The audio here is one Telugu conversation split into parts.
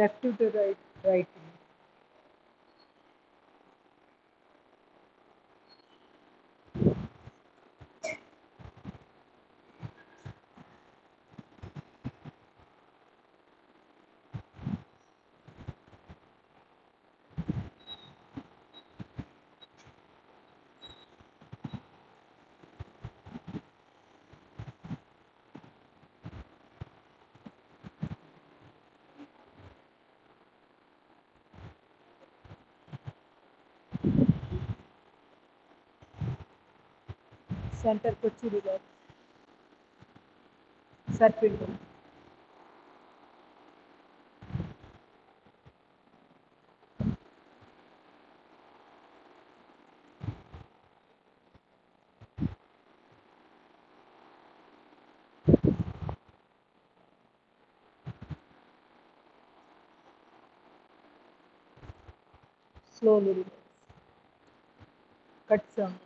left to right, right. Center kochi relax. Serpent. Slowly relax. Cut sound.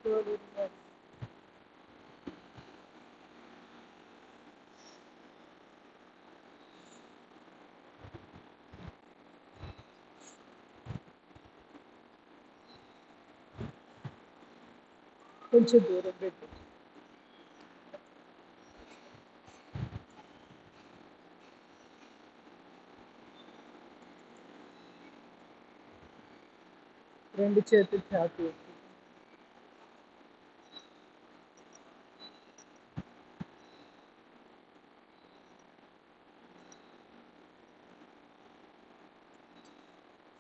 Slowly relax. కొంచెం దూరం పెట్టు. రెండు చేతులు చాపి పెట్టు.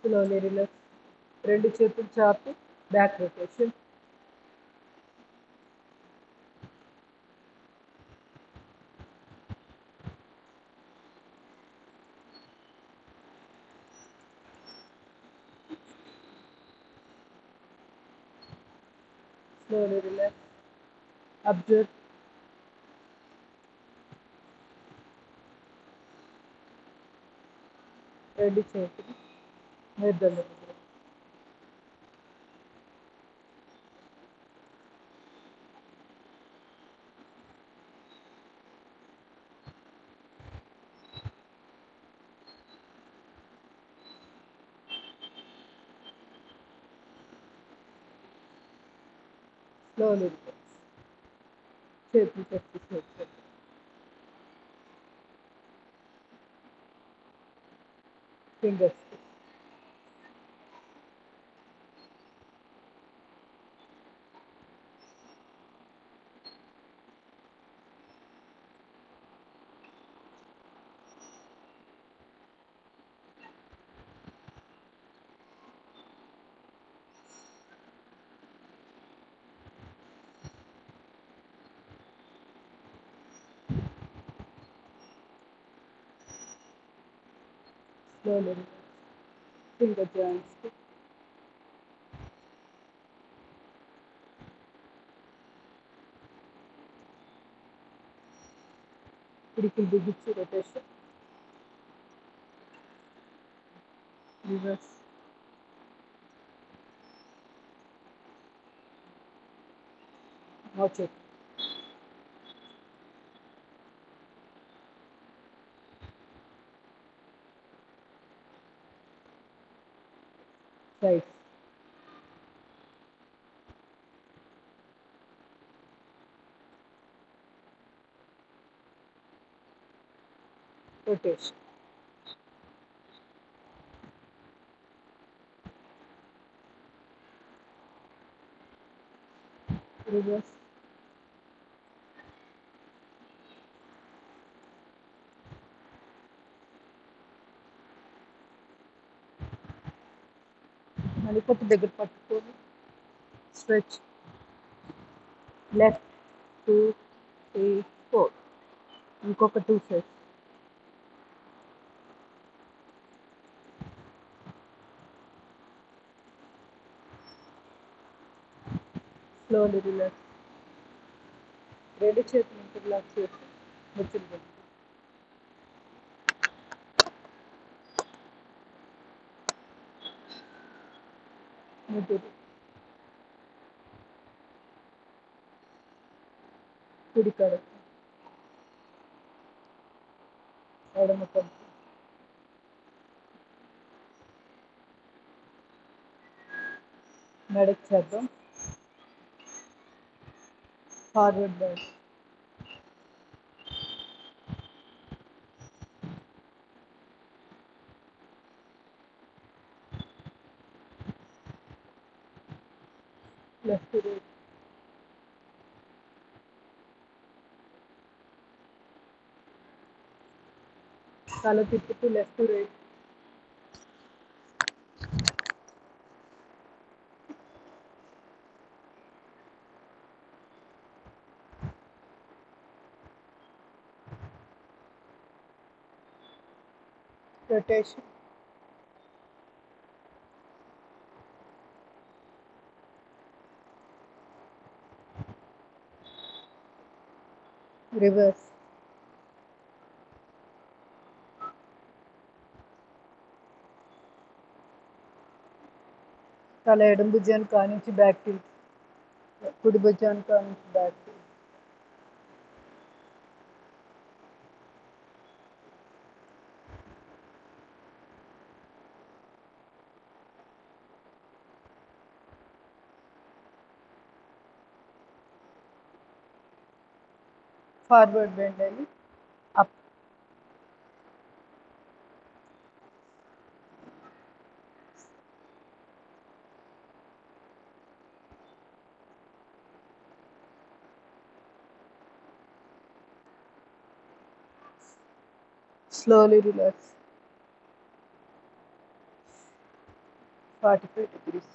Slowly relax. రెండు చేతులు చాపి back rotation. Slowly relax. Observe. రెండు చేతులు నిర్ధారణ. Slowly relax. చేతులు పెట్టి చేతులు. Fingers. Slowly relax. Finger joints. పిడికిలు బిగించి రొటేషన్. రివర్స్. మోచేతి. సైడ్. రొటేషన్. రివర్స్. నడిపట్టు దగ్గర పట్టుకొని స్ట్రెచ్. లెఫ్ట్ 2 3 4. ఇంకొక 2 సెట్స్. Slowly relax. రెండు చేతులు ఇంటర్లాక్ చేసి ముచ్చులు పెట్టి ముద్దులు కుడి కడుపు ఎడమ కడుపు మెడకు చేద్దాం. ఫార్వర్డ్ బెండ్ లెఫ్ట్ రైట్ తల తిప్పుతూ లెఫ్ట్ రైట్ రొటేషన్ రివర్స్ తల ఎడమ భుజాన్ని కానించి బ్యాక్ టిల్ట్ కుడి భుజాన్ని కానించి బ్యాక్ టిల్ట్ ఫార్వర్డ్ బెండ్ అని up slowly relax 45 degrees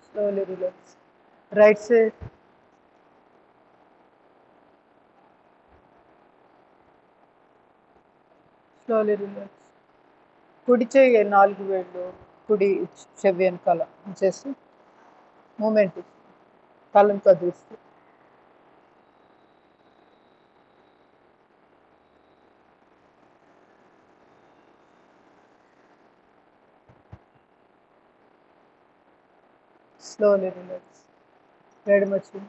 slowly relax right side slowly relax కుడి చేయి 4 వేళ్ళు కుడి చెవి వెనకాల చేసి మూమెంట్ తలను కదిలిస్తూ slowly relax ఎడమ చెయ్యి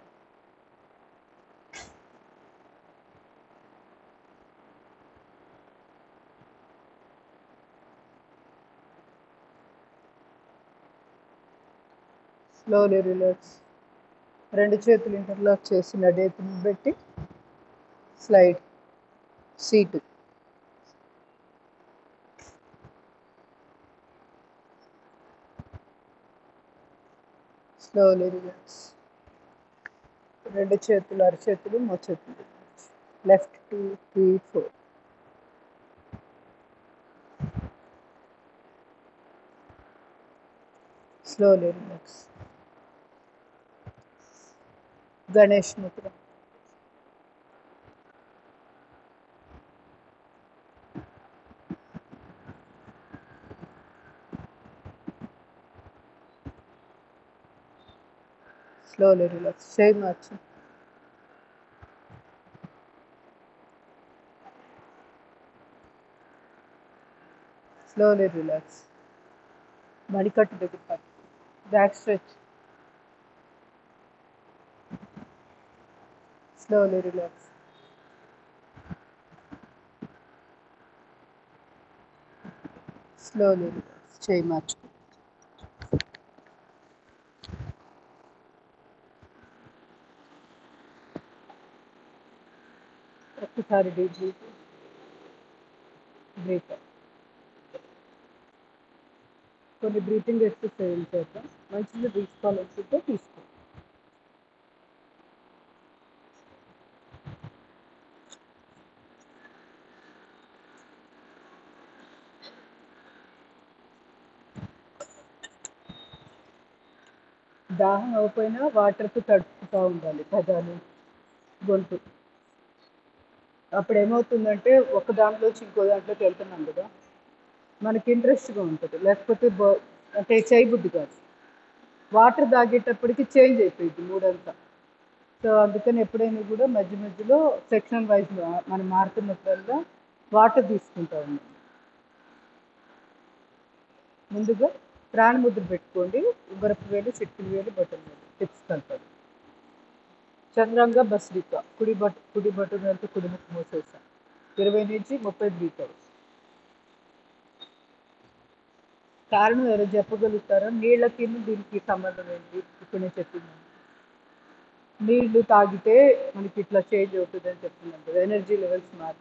slowly relax రెండు చేతులు ఇంటర్లాక్ చేసి నడేతుని పెట్టి స్లైడ్ సీటు slowly relax రెండు చేతులు అరచేతులు మోచేతులు left 2 3 4 slowly relax Ganesh Mudra slowly relax చేయి మార్చు slowly relax మణికట్టు దగ్గర పట్టు back stretch slowly relax slowly relax చేయి మార్చు ఒక్కసారి డీప్ బ్రీత్ కొన్ని బ్రీతింగ్ ఎక్సర్సైజ్ చేద్దాం మంచిగా తీసుకోవాలనుకుంటే తీసుకో దాహం అవ్వకపోయినా వాటర్తో తడుపుతూ ఉండాలి పెదాలు గొంతు అప్పుడు ఏమవుతుందంటే ఒక దాంట్లోంచి ఇంకో దాంట్లోకి వెళ్తున్నాం కదా మనకి ఇంట్రెస్ట్గా ఉంటుంది, లేకపోతే అంటే చేయబుద్ధి కాదు. వాటర్ తాగేటప్పటికి చేంజ్ అయిపోయింది మూడంతా. సో అందుకని ఎప్పుడైనా కూడా మధ్య మధ్యలో సెక్షన్ వైజ్ మనం మారుతున్నప్పుడల్లా వాటర్ తీసుకుంటా ఉన్నాం. ముందుగా ప్రాణముద్ర పెట్టుకోండి. ఉగరపు వేలు, చిట్కిన వేలు, బొట్టన వేలు టిప్స్ కలపాలి. చంద్రంగా భస్రిక కుడి బొట్టన వేలుతో కుడి ముక్కు మూసేసాం. 20 నుంచి 30 బ్రీత్ అవుట్. కారణం ఎవరు చెప్పగలుగుతారో? నీళ్ళకి దీనికి సంబంధం ఏంటి? ఇప్పుడు నేను చెప్పింది నీళ్లు తాగితే మనకి ఇట్లా చేంజ్ అవుతుంది అని చెప్తున్నాను కదా, ఎనర్జీ లెవెల్స్ మారి.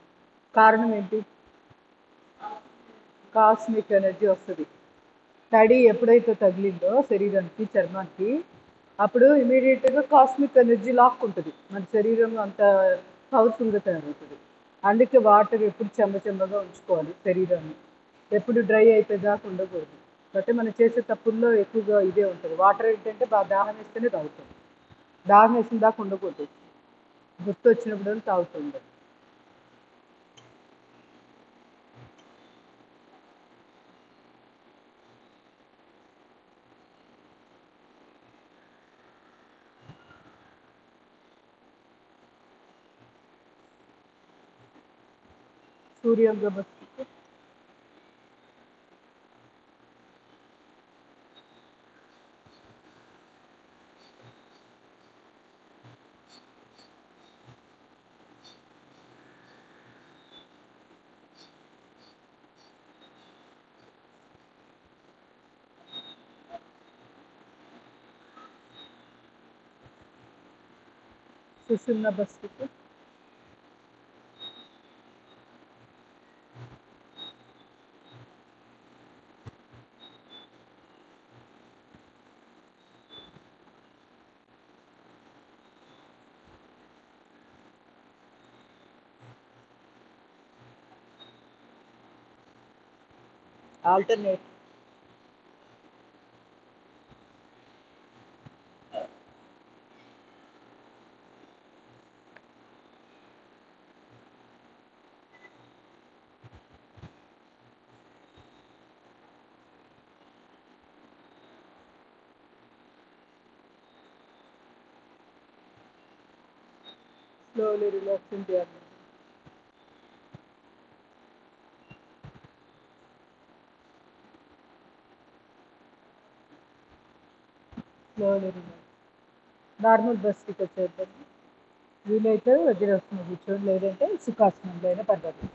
కారణం ఏంటి? కాస్మిక్ ఎనర్జీ వస్తుంది. తడి ఎప్పుడైతే తగిలిందో శరీరానికి, చర్మానికి, అప్పుడు ఇమీడియట్గా కాస్మిక్ ఎనర్జీ లాక్కుంటుంది, మన శరీరం అంత పవర్ఫుల్గా తయారవుతుంది. అందుకే వాటర్ ఎప్పుడు చెమ్మగా ఉంచుకోవాలి శరీరాన్ని, ఎప్పుడు డ్రై అయిపోయేదాకా ఉండకూడదు. అంటే మనం చేసే తప్పుల్లో ఎక్కువగా ఇదే ఉంటుంది. వాటర్ ఏంటంటే బాగా దాహం వేస్తేనే తాగుతాం, దాహం వేసిన దాకా ఉండకూడదు, గుర్తు వచ్చినప్పుడు తాగుతుంది. సూర్యంగా బస్తికి సుషుమ్న బస్తికి ఆల్టర్నేట్. స్లోలీ రిలాక్సింగ్ చేయాలి. Slowly relax. నార్మల్ బస్తికి వచ్చేద్దాం. వీలైతే వజ్రాసనం కూర్చోండి, లేదంటే సుఖాసనంలో అయినా పర్వాలేదు.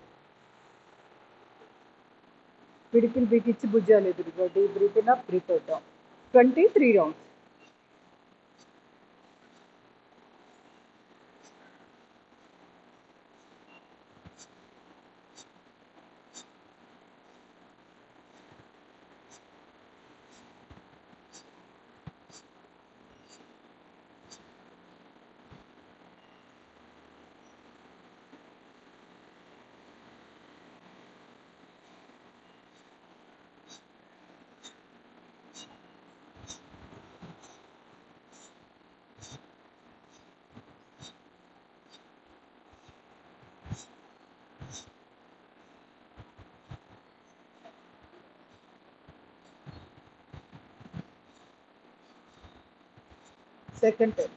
పిడికిలు బిగించి భుజాలు ఎదురుగా deep breath in up, breath out down. 23 rounds. Second time.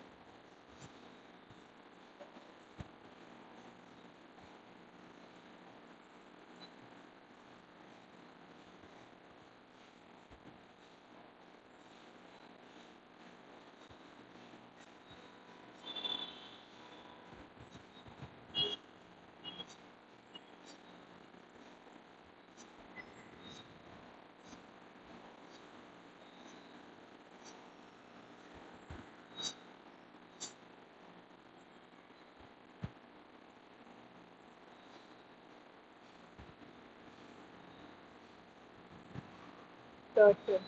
Third time.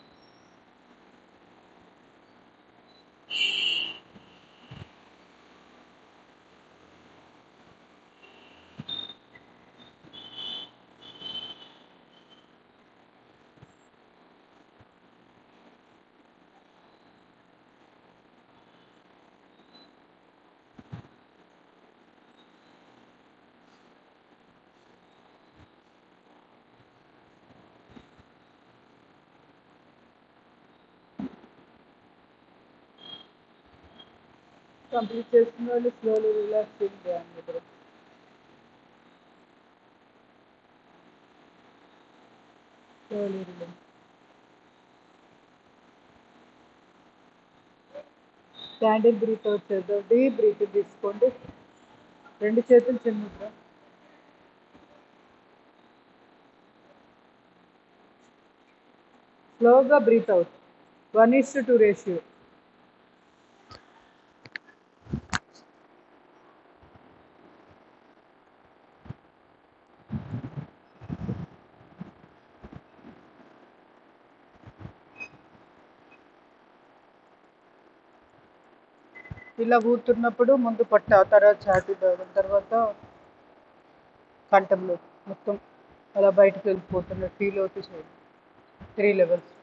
Complete చేస్తున్న వాళ్ళు స్లోలీ రిలాక్సింగ్ ధ్యాన్ ముద్ర. Slowly relax. Candle breath out చేద్దాం. డీప్ బ్రీత్ తీసుకోండి. 2 చేతులు చిన్న ముద్ర. స్లోగా బ్రీత్ అవుట్. 1:2 రేషియో. ఇలా ఊతున్నప్పుడు ముందు పట్ట, తర్వాత ఛాతీ భాగం, తర్వాత కంఠంలో మొత్తం అలా బయటకు వెళ్ళిపోతున్న ఫీల్ అవుతూ చేయండి. 3 levels.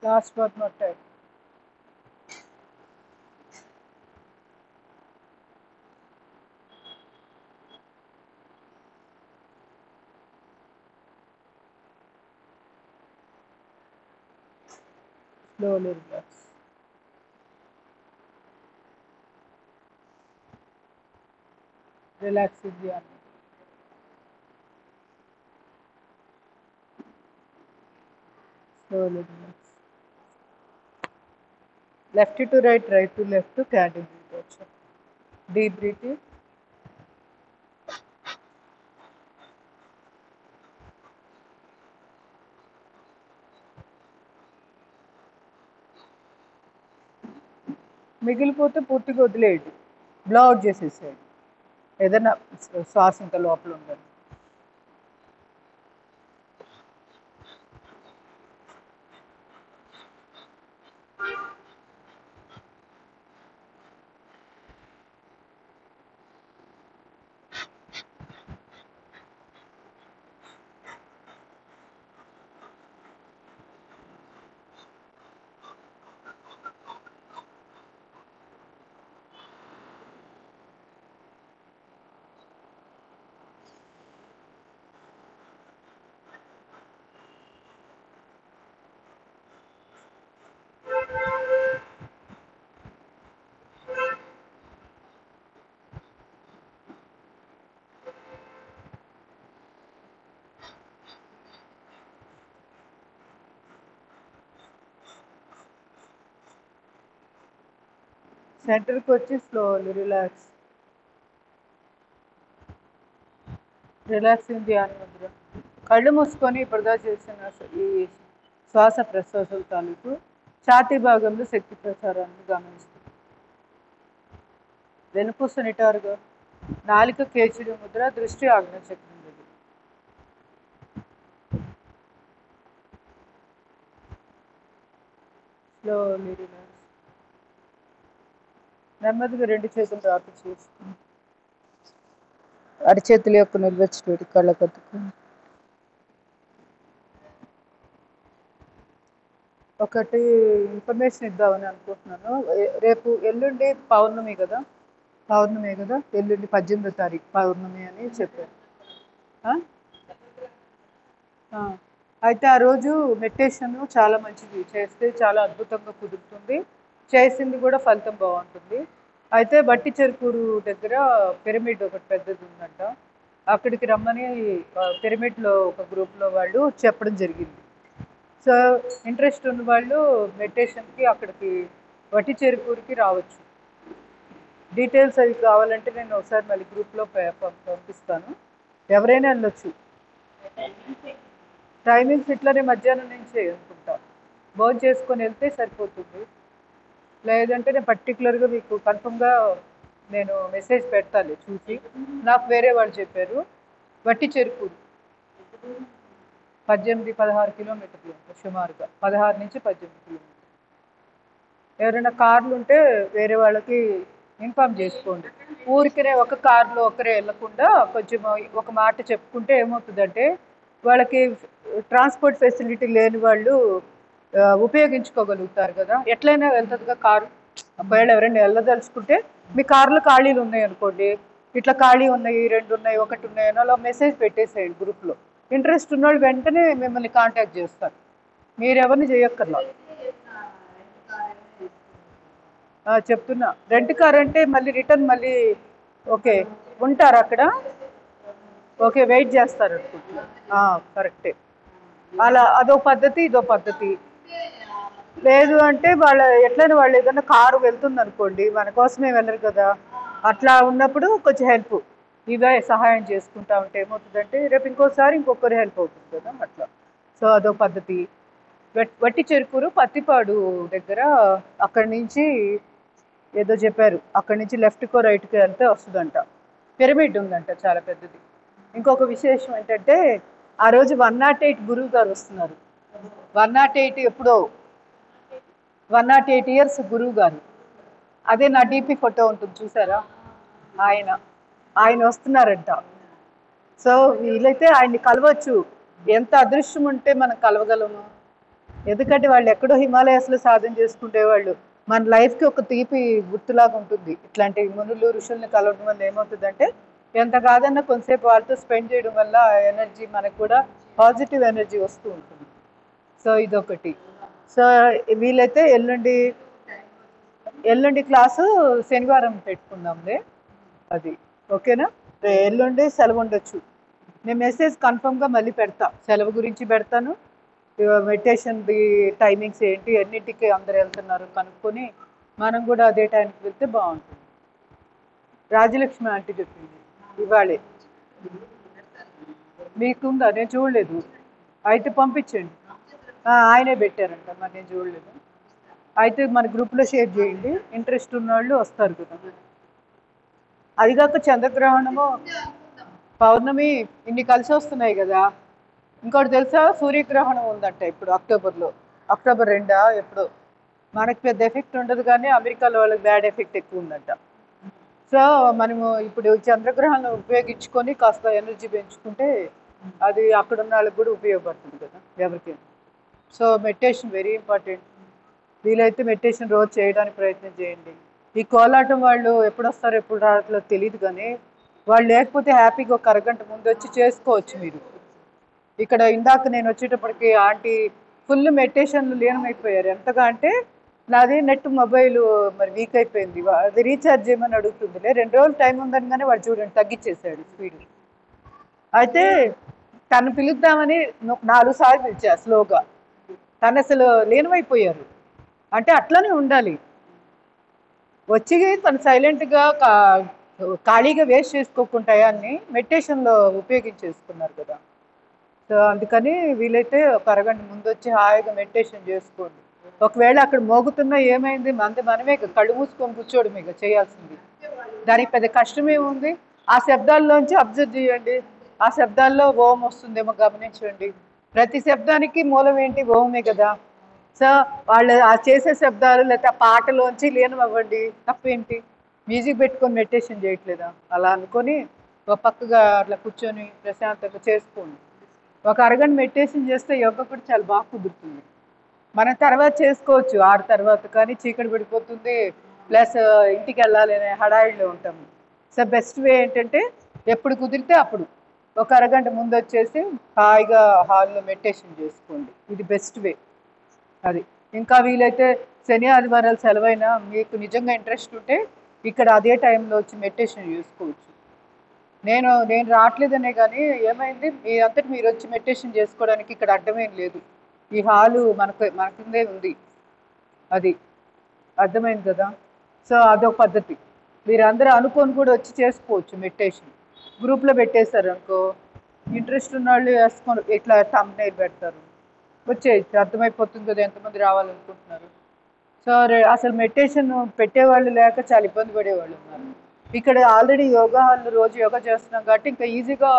Last but not time. Slowly relax. Relax with the arm. Slowly relax. Left to right, right to left to candle breathe. Deep breathing. మిగిలిపోతే పూర్తిగా వదిలేయండి. బ్లో అవుట్ చేసేసేయండి. ఏదైనా శ్వాస ఇంకా లోపల ఉండాలి. సెంటర్కి వచ్చి స్లోలీ రిలాక్స్. రిలాక్సింగ్ ధ్యాన ముద్ర. కళ్ళు మూసుకొని ఇప్పటిదా చేసిన ఈ శ్వాస ప్రశ్వాసాల తాలూకు ఛాతీ భాగంలో శక్తి ప్రసారాన్ని గమనిస్తుంది. వెనుపూస నిటారుగా. నాలిక కేచిడి ముద్ర. దృష్టి ఆజ్ఞాచక్రం దగ్గర. Slowly relax. నెమ్మదిగా 2 చేతులు రాపి చేసుకుని అరిచేతుల యొక్క నిల్వచ్చినట్టు కళ్ళ కత్తుకుని ఒకటి ఇన్ఫర్మేషన్ ఇద్దామని అనుకుంటున్నాను. రేపు ఎల్లుండి పౌర్ణమి కదా, ఎల్లుండి 18వ తారీఖు పౌర్ణమి అని చెప్పారు. ఆ, అయితే ఆ రోజు మెడిటేషన్ చాలా మంచిది, చేస్తే చాలా అద్భుతంగా కుదురుతుంది, చేసింది కూడా ఫలితం బాగుంటుంది. అయితే బట్టి చెరుకూరు దగ్గర పిరమిడ్ ఒకటి పెద్దది ఉందంట, అక్కడికి రమ్మని పిరమిడ్లో ఒక గ్రూప్లో వాళ్ళు చెప్పడం జరిగింది. సో ఇంట్రెస్ట్ ఉన్న వాళ్ళు మెడిటేషన్కి అక్కడికి వట్టి చెరుకూరుకి రావచ్చు. డీటెయిల్స్ అవి కావాలంటే నేను ఒకసారి మళ్ళీ గ్రూప్లో పంపిస్తాను, ఎవరైనా వెళ్ళొచ్చు. టైమింగ్స్ ఇట్లనే మధ్యాహ్నం నుంచి అనుకుంటా, భోజనం చేసుకొని వెళ్తే సరిపోతుంది. లేదంటే నేను పర్టికులర్గా మీకు కన్ఫర్మ్గా నేను మెసేజ్ పెడతాను చూసి. నాకు వేరే వాళ్ళు చెప్పారు వట్టి చెరుకూరు 18-16 కిలోమీటర్లు ఉంటుంది సుమారుగా, 16 నుంచి 18 కిలోమీటర్లు. ఎవరైనా కార్లు ఉంటే వేరే వాళ్ళకి ఇన్ఫామ్ చేసుకోండి. ఊరికనే ఒక కార్లో ఒకరే వెళ్ళకుండా కొంచెం ఒక మాట చెప్పుకుంటే ఏమవుతుందంటే వాళ్ళకి ట్రాన్స్పోర్ట్ ఫెసిలిటీ లేని వాళ్ళు ఉపయోగించుకోగలుగుతారు కదా, ఎట్లయినా వెళ్తుందిగా కారు. ఒకవేళ ఎవరైనా వెళ్ళదలుచుకుంటే మీ కార్లో ఖాళీలు ఉన్నాయి అనుకోండి, ఇట్లా ఖాళీ ఉన్నాయి, 2 ఉన్నాయి, 1 ఉన్నాయి అని అలా మెసేజ్ పెట్టేసేయండి గ్రూప్లో. ఇంట్రెస్ట్ ఉన్న వాళ్ళు వెంటనే మిమ్మల్ని కాంటాక్ట్ చేస్తారు, మీరెవరిని చేయక్కర్లా. చెప్తున్నా, రెంట్ కార్ అంటే మళ్ళీ రిటర్న్ మళ్ళీ ఓకే ఉంటారు అక్కడ, ఓకే వెయిట్ చేస్తారు అనుకుంటున్నా. కరెక్టే, అలా అదో పద్ధతి ఇదో పద్ధతి. లేదు అంటే వాళ్ళ ఎట్లయినా వాళ్ళు ఏదైనా కారు వెళ్తుంది అనుకోండి, మన కోసమే వెళ్ళరు కదా, అట్లా ఉన్నప్పుడు కొంచెం హెల్ప్ ఇవే సహాయం చేసుకుంటా ఉంటే ఏమవుతుందంటే రేపు ఇంకోసారి ఇంకొకరు హెల్ప్ అవుతుంది కదా అట్లా. సో అదో పద్ధతి. వట్టి చెరుకూరు పత్తిపాడు దగ్గర, అక్కడి నుంచి ఏదో చెప్పారు, అక్కడి నుంచి లెఫ్ట్కో రైట్కో వెళ్తే వస్తుందంట, పిరమిడ్ ఉందంట చాలా పెద్దది. ఇంకొక విశేషం ఏంటంటే ఆ రోజు 108 గురువు గారు వస్తున్నారు. 108 ఎప్పుడో 108 ఇయర్స్ గురువు గారు. అదే నా డీపీ ఫోటో ఉంటుంది చూసారా, ఆయన ఆయన వస్తున్నారంట. సో వీలైతే ఆయన్ని కలవచ్చు, ఎంత అదృష్టం ఉంటే మనం కలవగలము. ఎందుకంటే వాళ్ళు ఎక్కడో హిమాలయాస్లో సాధన చేసుకుంటే వాళ్ళు మన లైఫ్కి ఒక తీపి గుర్తులాగా ఉంటుంది. ఇట్లాంటి మునులు ఋషుల్ని కలవడం వల్ల ఏమవుతుందంటే ఎంత కాదన్నా కొంతసేపు వాళ్ళతో స్పెండ్ చేయడం వల్ల ఎనర్జీ మనకు కూడా పాజిటివ్ ఎనర్జీ వస్తూ ఉంటుంది. సో ఇదొకటి. సో వీలైతే ఎల్లుండి క్లాసు శనివారం పెట్టుకుందాంలే, అది ఓకేనా. ఎల్లుండి సెలవు ఉండొచ్చు, నేను మెసేజ్ కన్ఫర్మ్గా మళ్ళీ పెడతా, సెలవు గురించి పెడతాను, మెడిటేషన్ది టైమింగ్స్ ఏంటి, ఎన్నింటికి అందరు వెళ్తున్నారు కనుక్కొని మనం కూడా అదే టైంకి వెళ్తే బాగుంటుంది. రాజలక్ష్మి ఆంటీ చెప్పింది ఇవాళే, మీకుందా? నేను చూడలేదు, అయితే పంపించండి. ఆయనే పెట్టారంట, మరి నేను చూడలేదు. అయితే మన గ్రూప్లో షేర్ చేయండి, ఇంట్రెస్ట్ ఉన్న వాళ్ళు వస్తారు కదా. అదిగాక చంద్రగ్రహణము పౌర్ణమి ఇన్ని కలిసి వస్తున్నాయి కదా. ఇంకోటి తెలుసా, సూర్యగ్రహణం ఉందంట ఇప్పుడు అక్టోబర్లో, అక్టోబర్ 2 ఎప్పుడు. మనకి పెద్ద ఎఫెక్ట్ ఉండదు కానీ అమెరికాలో వాళ్ళకి బ్యాడ్ ఎఫెక్ట్ ఎక్కువ ఉందంట. సో మనము ఇప్పుడు చంద్రగ్రహణం ఉపయోగించుకొని కాస్త ఎనర్జీ పెంచుకుంటే అది అక్కడ ఉన్న వాళ్ళకి కూడా ఉపయోగపడుతుంది కదా ఎవరికైనా. సో మెడిటేషన్ వెరీ ఇంపార్టెంట్, వీలైతే మెడిటేషన్ రోజు చేయడానికి ప్రయత్నం చేయండి. ఈ కోలాటం వాళ్ళు ఎప్పుడు వస్తారో ఎప్పుడు రావట్లేదు తెలియదు కానీ వాళ్ళు లేకపోతే హ్యాపీగా ఒక అరగంట ముందు వచ్చి చేసుకోవచ్చు మీరు. ఇక్కడ ఇందాక నేను వచ్చేటప్పటికి ఆంటీ ఫుల్ మెడిటేషన్లు లీనమైపోయారు. ఎంతగా అంటే నాది నెట్ మొబైల్ మరి వీక్ అయిపోయింది, అది రీఛార్జ్ చేయమని అడుగుతుందిలే, 2 రోజులు టైం ఉందని కానీ వాడు చూడండి తగ్గించేశాడు స్పీడ్. అయితే తను పిలుద్దామని 4 సార్లు పిలిచా స్లోగా, తను అసలు లీనమైపోయారు. అంటే అట్లనే ఉండాలి, వచ్చి తను సైలెంట్గా ఖాళీగా వేస్ట్ చేసుకోకుండా అన్ని మెడిటేషన్లో ఉపయోగించేసుకున్నారు కదా. సో అందుకని వీలైతే ఒక అరగంట ముందు వచ్చి హాయిగా మెడిటేషన్ చేసుకోండి. ఒకవేళ అక్కడ మోగుతున్నా ఏమైంది, మనమే కళ్ళు మూసుకొని కూర్చోవడం ఇక చేయాల్సింది, దానికి పెద్ద కష్టమేముంది. ఆ శబ్దాల్లోంచి అబ్జర్వ్ చేయండి, ఆ శబ్దాల్లో ఓం వస్తుందేమో గమనించండి, ప్రతి శబ్దానికి మూలం ఏంటి, ఓమే కదా. సో వాళ్ళు ఆ చేసే శబ్దాలు లేకపోతే ఆ పాటలోంచి లీనం అవ్వండి, తప్పేంటి. మ్యూజిక్ పెట్టుకొని మెడిటేషన్ చేయట్లేదా, అలా అనుకొని ఒక పక్కగా అట్లా కూర్చొని ప్రశాంతంగా చేసుకోండి. ఒక అరగంట మెడిటేషన్ చేస్తే యోగా కూడా చాలా బాగా కుదురుతుంది. మనం తర్వాత చేసుకోవచ్చు 6 తర్వాత, కానీ చీకటి పడిపోతుంది, ప్లస్ ఇంటికి వెళ్ళాలి అనే హడావిడిలో ఉంటాము. సో బెస్ట్ వే ఏంటంటే ఎప్పుడు కుదిరితే అప్పుడు ఒక అరగంట ముందు వచ్చేసి హాయిగా హాల్లో మెడిటేషన్ చేసుకోండి. ఇది బెస్ట్ వే. అది ఇంకా వీలైతే శని ఆదివారాలు సెలవైనా మీకు నిజంగా ఇంట్రెస్ట్ ఉంటే ఇక్కడ అదే టైంలో వచ్చి మెడిటేషన్ చేసుకోవచ్చు. నేను రావట్లేదనే కానీ ఏమైంది, మీ అంతటి మీరు వచ్చి మెడిటేషన్ చేసుకోవడానికి ఇక్కడ అడ్డమేం లేదు. ఈ హాలు మనకుందే ఉంది. అది అర్థమైంది కదా. సో అదొక పద్ధతి. మీరందరూ అనుకొని కూడా వచ్చి చేసుకోవచ్చు మెడిటేషన్. గ్రూప్లో పెట్టేశారు అనుకో, ఇంట్రెస్ట్ ఉన్న వాళ్ళు వేసుకొని ఇట్లా థంబ్నెయిల్ పెడతారు, వచ్చేయచ్చు. అర్థమైపోతుంది కదా ఎంతమంది రావాలనుకుంటున్నారు. సో అసలు మెడిటేషన్ పెట్టేవాళ్ళు లేక చాలా ఇబ్బంది పడేవాళ్ళు ఉన్నారు. ఇక్కడ ఆల్రెడీ యోగా హాల్లో రోజు యోగా చేస్తున్నాం కాబట్టి ఇంకా ఈజీగా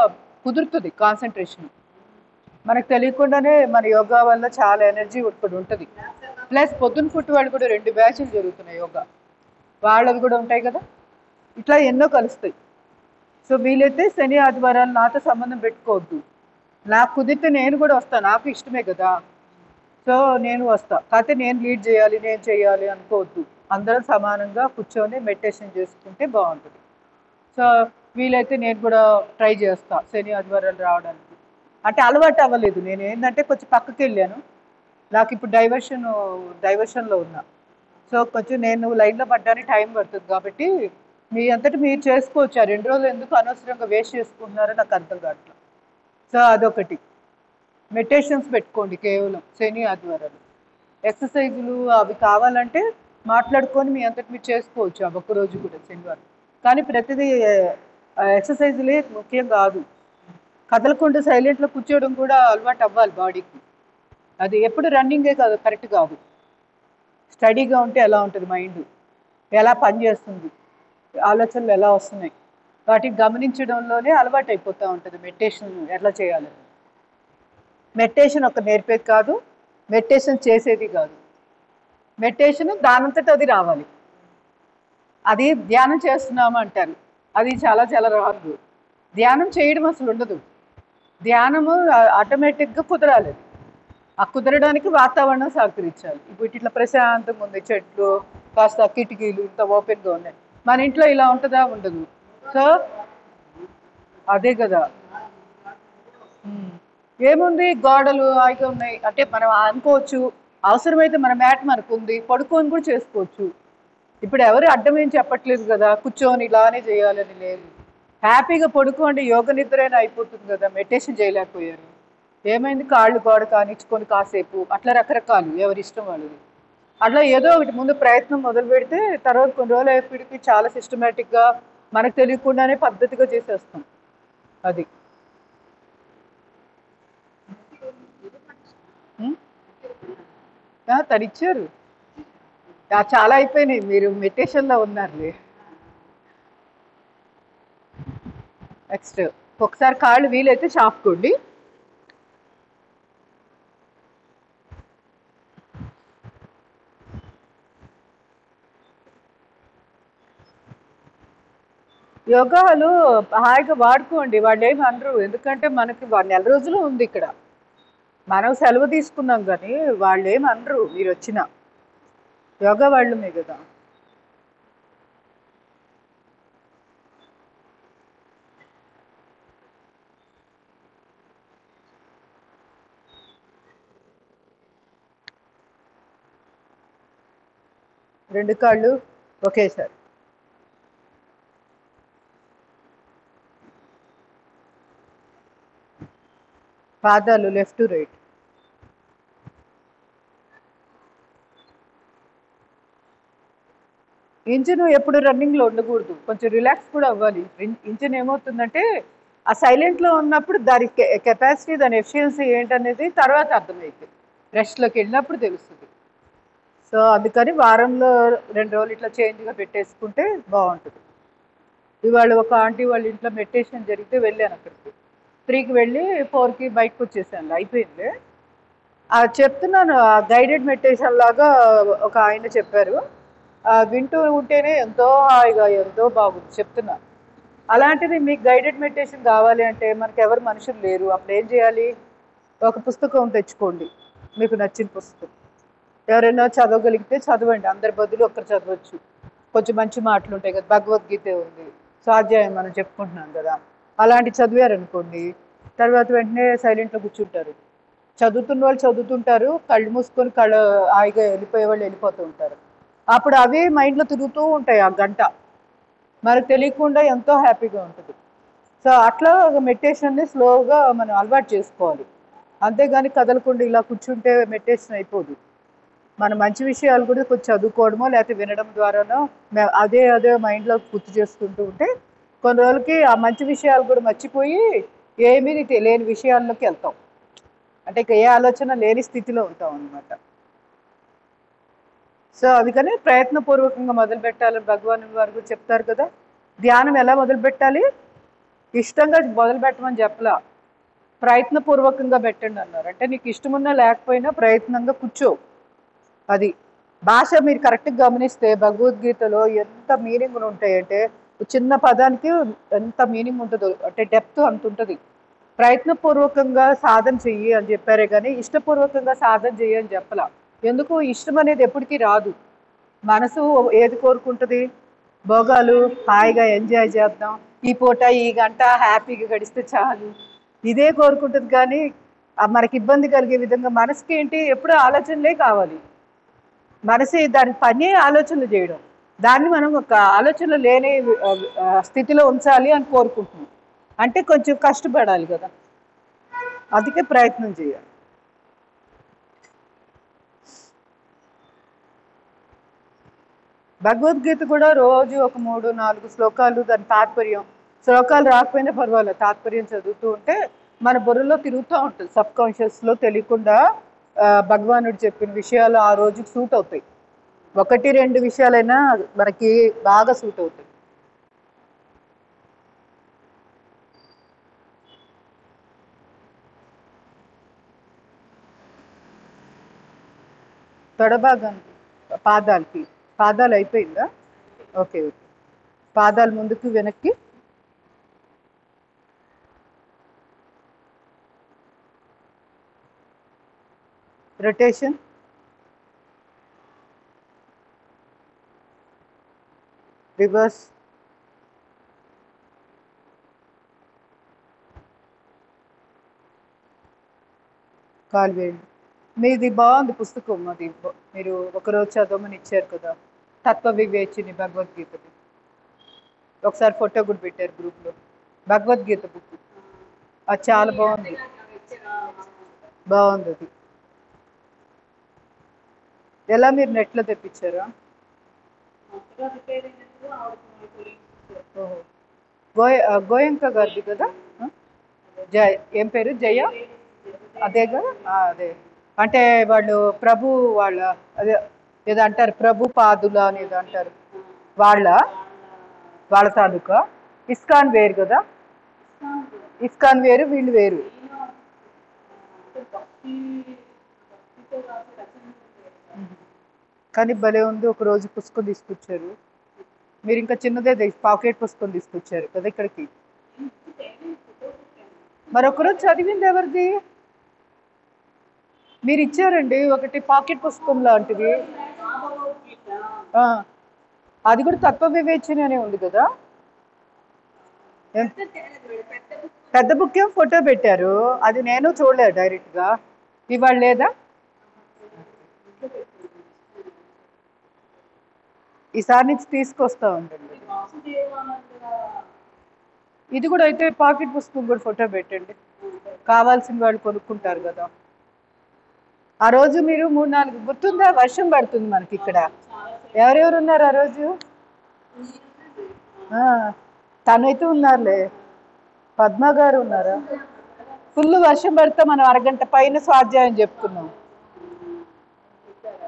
కుదురుతుంది కాన్సన్ట్రేషన్. మనకు తెలియకుండానే మన యోగా వల్ల చాలా ఎనర్జీ ఇక్కడ ఉంటుంది. ప్లస్ పొద్దున పుట్టి వాళ్ళు కూడా 2 బ్యాచ్లు జరుగుతున్నాయి యోగా, వాళ్ళవి కూడా ఉంటాయి కదా. ఇట్లా ఎన్నో కలుస్తాయి. సో వీలైతే శని ఆదివారాలు నాతో సంబంధం పెట్టుకోవద్దు. నాకు కుదిరితే నేను కూడా వస్తాను, నాకు ఇష్టమే కదా. సో నేను వస్తా, కాకపోతే నేను లీడ్ చేయాలి, నేను చేయాలి అనుకోవద్దు. అందరం సమానంగా కూర్చొని మెడిటేషన్ చేసుకుంటే బాగుంటుంది. సో వీలైతే నేను కూడా ట్రై చేస్తా శని ఆదివారాలు రావడానికి. అంటే అలవాటు అవ్వలేదు. నేను ఏంటంటే కొంచెం పక్కకి వెళ్ళాను, నాకు ఇప్పుడు డైవర్షన్లో ఉన్నా. సో కొంచెం నేను లైన్లో పడ్డానికి టైం పడుతుంది. కాబట్టి మీ అంతటి మీరు చేసుకోవచ్చు. ఆ 2 రోజులు ఎందుకు అనవసరంగా వేస్ట్ చేసుకుంటున్నారో నాకు అర్థం కావట్లేదు. సో అదొకటి. మెడిటేషన్స్ పెట్టుకోండి కేవలం శని ఆదివారాలు. ఎక్సర్సైజులు అవి కావాలంటే మాట్లాడుకొని మీ అంతటి మీరు చేసుకోవచ్చు ఆ ఒక్కరోజు కూడా శనివారం. కానీ ప్రతిదీ ఎక్సర్సైజులే ముఖ్యం కాదు. కదలకుండా సైలెంట్లో కూర్చోవడం కూడా అలవాటు అవ్వాలి బాడీకి. అది ఎప్పుడు రన్నింగే కాదు, కరెక్ట్ కాదు. స్టడీగా ఉంటే ఎలా ఉంటుంది మైండ్, ఎలా పనిచేస్తుంది, ఆలోచనలు ఎలా వస్తున్నాయి, వాటిని గమనించడంలోనే అలవాటు అయిపోతూ ఉంటుంది మెడిటేషన్ ఎట్లా చేయాలని. మెడిటేషన్ ఒక నేర్పేది కాదు, మెడిటేషన్ చేసేది కాదు. మెడిటేషన్ దానంతట అది రావాలి. అది ధ్యానం చేస్తున్నాము అంటారు, అది చాలా చాలా రాదు. ధ్యానం చేయడం అసలు ఉండదు. ధ్యానము ఆటోమేటిక్గా కుదరాలి. ఆ కుదరడానికి వాతావరణం సహకరించాలి. ఇప్పుడు ఇట్లా ప్రశాంతంగా ఉంది, చెట్లు, కాస్త కిటికీలు ఇంత ఓపెన్గా ఉన్నాయి. మన ఇంట్లో ఇలా ఉంటుందా? ఉండదు. సో అదే కదా. ఏముంది, గోడలు హాయిగా ఉన్నాయి అంటే మనం అనుకోవచ్చు, అవసరమైతే మన మ్యాట్ మనకు ఉంది, పడుకొని కూడా చేసుకోవచ్చు. ఇప్పుడు ఎవరు అడ్డం ఏం చెప్పట్లేదు కదా, కూర్చొని ఇలానే చేయాలని లేదు. హ్యాపీగా పడుకోండి, యోగ నిద్రైనా అయిపోతుంది కదా. మెడిటేషన్ చేయలేకపోయారు, ఏమైంది, కాళ్ళు గోడ కానిచ్చుకొని కాసేపు అట్లా రకరకాలు ఎవరి ఇష్టం వాళ్ళది. అట్లా ఏదో ఒకటి ముందు ప్రయత్నం మొదలు పెడితే తర్వాత కొన్ని రోజులు అయిపోయికి చాలా సిస్టమేటిక్గా మనకు తెలియకుండానే పద్ధతిగా చేసేస్తాం. అది తరిచ్చారు, చాలా అయిపోయినాయి. మీరు మెడిటేషన్లో ఉన్నారులే. నెక్స్ట్ ఒకసారి కాళ్ళు వీలైతే చాపుకోండి. యోగాలు హాయిగా వాడుకోండి, వాళ్ళు ఏమి అనరు. ఎందుకంటే మనకి 1 నెల రోజులు ఉంది ఇక్కడ, మనం సెలవు తీసుకున్నాం. కానీ వాళ్ళు ఏమి అనరు మీరు వచ్చిన యోగా వాళ్ళమే కదా. రెండు కాళ్ళు ఒకేసారి. పాదాలు లెఫ్ట్ టు రైట్. ఇంజిన్ ఎప్పుడు రన్నింగ్లో ఉండకూడదు, కొంచెం రిలాక్స్ కూడా అవ్వాలి. ఇంజిన్ ఏమవుతుందంటే ఆ సైలెంట్లో ఉన్నప్పుడు దాని కెపాసిటీ, దాని ఎఫిషియన్సీ ఏంటనేది తర్వాత అర్థమైంది, రెస్ట్లోకి వెళ్ళినప్పుడు తెలుస్తుంది. సో అందుకని వారంలో 2 రోజులు ఇట్లా చేంజ్గా పెట్టేసుకుంటే బాగుంటుంది. ఇవాళ ఒక ఆంటీ వాళ్ళ ఇంట్లో మెడిటేషన్ జరిగితే వెళ్ళాను అక్కడికి. 3కి వెళ్ళి 4కి బయటకు వచ్చేసాను, అయిపోయింది. చెప్తున్నాను, గైడెడ్ మెడిటేషన్ లాగా ఒక ఆయన చెప్పారు, వింటూ ఉంటేనే ఎంతో హాయిగా ఎంతో బాగుంది చెప్తున్నా. అలాంటిది మీకు గైడెడ్ మెడిటేషన్ కావాలి అంటే మనకు ఎవరు మనుషులు లేరు, అప్పుడు ఏం చేయాలి, ఒక పుస్తకం తెచ్చుకోండి, మీకు నచ్చిన పుస్తకం. ఎవరైనా చదవగలిగితే చదవండి, అందరి బదులు ఒక్కరు చదవచ్చు. కొంచెం మంచి మాటలు ఉంటాయి కదా, భగవద్గీత ఉంది, స్వాధ్యాయం మనం చెప్పుకుంటున్నాం కదా, అలాంటి చదివారనుకోండి, తర్వాత వెంటనే సైలెంట్లో కూర్చుంటారు. చదువుతున్న వాళ్ళు చదువుతుంటారు, కళ్ళు మూసుకొని హాయిగా వెళ్ళిపోయే వాళ్ళు వెళ్ళిపోతూ ఉంటారు. అప్పుడు అవే మైండ్లో తిరుగుతూ ఉంటాయి ఆ గంట. మనకు తెలియకుండా ఎంతో హ్యాపీగా ఉంటుంది. సో అట్లా మెడిటేషన్ని స్లోగా మనం అలవాటు చేసుకోవాలి. అంతేగాని కదలకుండా ఇలా కూర్చుంటే మెడిటేషన్ అయిపోదు. మన మంచి విషయాలు కూడా కొంచెం చదువుకోవడమో లేకపోతే వినడం ద్వారానో అదే అదే మైండ్లో గుర్తు చేసుకుంటూ ఉంటే కొన్ని రోజులకి ఆ మంచి విషయాలు కూడా మర్చిపోయి ఏమీ తెలియని విషయాల్లోకి వెళ్తాం. అంటే ఇక ఏ ఆలోచన లేని స్థితిలో ఉంటాం అనమాట. సో అందుకని ప్రయత్నపూర్వకంగా మొదలు పెట్టాలని భగవాన్ వారు కూడా చెప్తారు కదా. ధ్యానం ఎలా మొదలు పెట్టాలి? ఇష్టంగా మొదలు పెట్టమని చెప్పలా, ప్రయత్నపూర్వకంగా పెట్టండి అన్నారు. అంటే నీకు ఇష్టమున్నా లేకపోయినా ప్రయత్నంగా కూర్చో. అది భాష మీరు కరెక్ట్గా గమనిస్తే భగవద్గీతలో ఎంత మీనింగ్ ఉంటాయంటే చిన్న పదానికి ఎంత మీనింగ్ ఉంటుందో, అంటే డెప్త్ అంత ఉంటుంది. ప్రయత్నపూర్వకంగా సాధన చెయ్యి అని చెప్పారే కానీ ఇష్టపూర్వకంగా సాధన చెయ్యి అని చెప్పలా. ఎందుకు? ఇష్టం అనేది ఎప్పటికీ రాదు. మనసు ఏది కోరుకుంటుంది? భోగాలు, హాయిగా ఎంజాయ్ చేద్దాం, ఈ పూట ఈ గంట హ్యాపీగా గడిస్తే చాలు, ఇదే కోరుకుంటుంది. కానీ మనకి ఇబ్బంది కలిగే విధంగా మనసుకి ఏంటి ఎప్పుడూ ఆలోచనలే కావాలి. మనసు దాని పని ఆలోచనలు చేయడం, దాన్ని మనం ఒక ఆలోచనలు లేని స్థితిలో ఉంచాలి అని కోరుకుంటున్నాం. అంటే కొంచెం కష్టపడాలి కదా, అందుకే ప్రయత్నం చేయాలి. భగవద్గీత కూడా రోజు ఒక 3-4 శ్లోకాలు, దాని తాత్పర్యం, శ్లోకాలు రాకపోయినా పర్వాలేదు, తాత్పర్యం చదువుతూ ఉంటే మన బుర్రలో తిరుగుతూ ఉంటుంది. సబ్ కాన్షియస్లో తెలియకుండా భగవానుడు చెప్పిన విషయాలు ఆ రోజుకి సూట్ అవుతాయి. 1-2 విషయాలైనా మనకి బాగా సూట్ అవుతాయి. తొడభాగానికి, పాదాలకి, పాదాలు అయిపోయిందా? Okay okay. పాదాలు ముందుకు వెనక్కి, రొటేషన్, రివర్స్, కాలు వేయండి. మీది బాగుంది పుస్తకం, అది మీరు ఒకరోజు చదవమని ఇచ్చారు కదా, తత్వ వివేచిని భగవద్గీతది. ఒకసారి ఫోటో కూడా పెట్టారు గ్రూప్లో. భగవద్గీత బుక్ అది చాలా బాగుంది. బాగుంది అది. ఎలా మీరు నెట్లో తెప్పించారా? ఓహో, గోయంక గారిది కదా. జయ, ఏం పేరు? జయ, అదే కదా. అదే అంటే వాళ్ళు ప్రభు వాళ్ళ, అదే ఏదో అంటారు, ప్రభు పాదుల అనేది అంటారు. వాళ్ళ వాళ్ళ తాలూకా. ఇస్కాన్ వేరు కదా, ఇస్కాన్ వేరు, వీళ్ళు వేరు. కానీ భలే ఉంది. ఒక రోజు పుస్తకం తీసుకొచ్చారు, మీరు ఇంకా చిన్నదే పాకెట్ పుస్తకం తీసుకొచ్చారు కదా ఇక్కడికి. మరొకరోజు చదివింది ఎవరిది? మీరు ఇచ్చారండి ఒకటి పాకెట్ పుస్తకం లాంటిది. అది కూడా తత్వ వివేచన అనే ఉంది కదా. పెద్ద బుక్ ఏం ఫోటో పెట్టారు, అది నేను చూడలేదు డైరెక్ట్గా. ఇవాళ లేదా? ఈసారి నుంచి తీసుకొస్తా ఉండండి. ఇది కూడా అయితే పాకెట్ పుస్తకం కూడా ఫోటో పెట్టండి, కావాల్సిన వాళ్ళు కొనుక్కుంటారు కదా. ఆ రోజు మీరు 3-4 గుర్తుందా, వర్షం పడుతుంది మనకి ఇక్కడ. ఎవరెవరు ఉన్నారు ఆ రోజు? తనైతే ఉన్నారులే. పద్మ గారు ఉన్నారా? ఫుల్ వర్షం పడితే మనం అరగంట పైన స్వాధ్యాయం చెప్పుకున్నాం.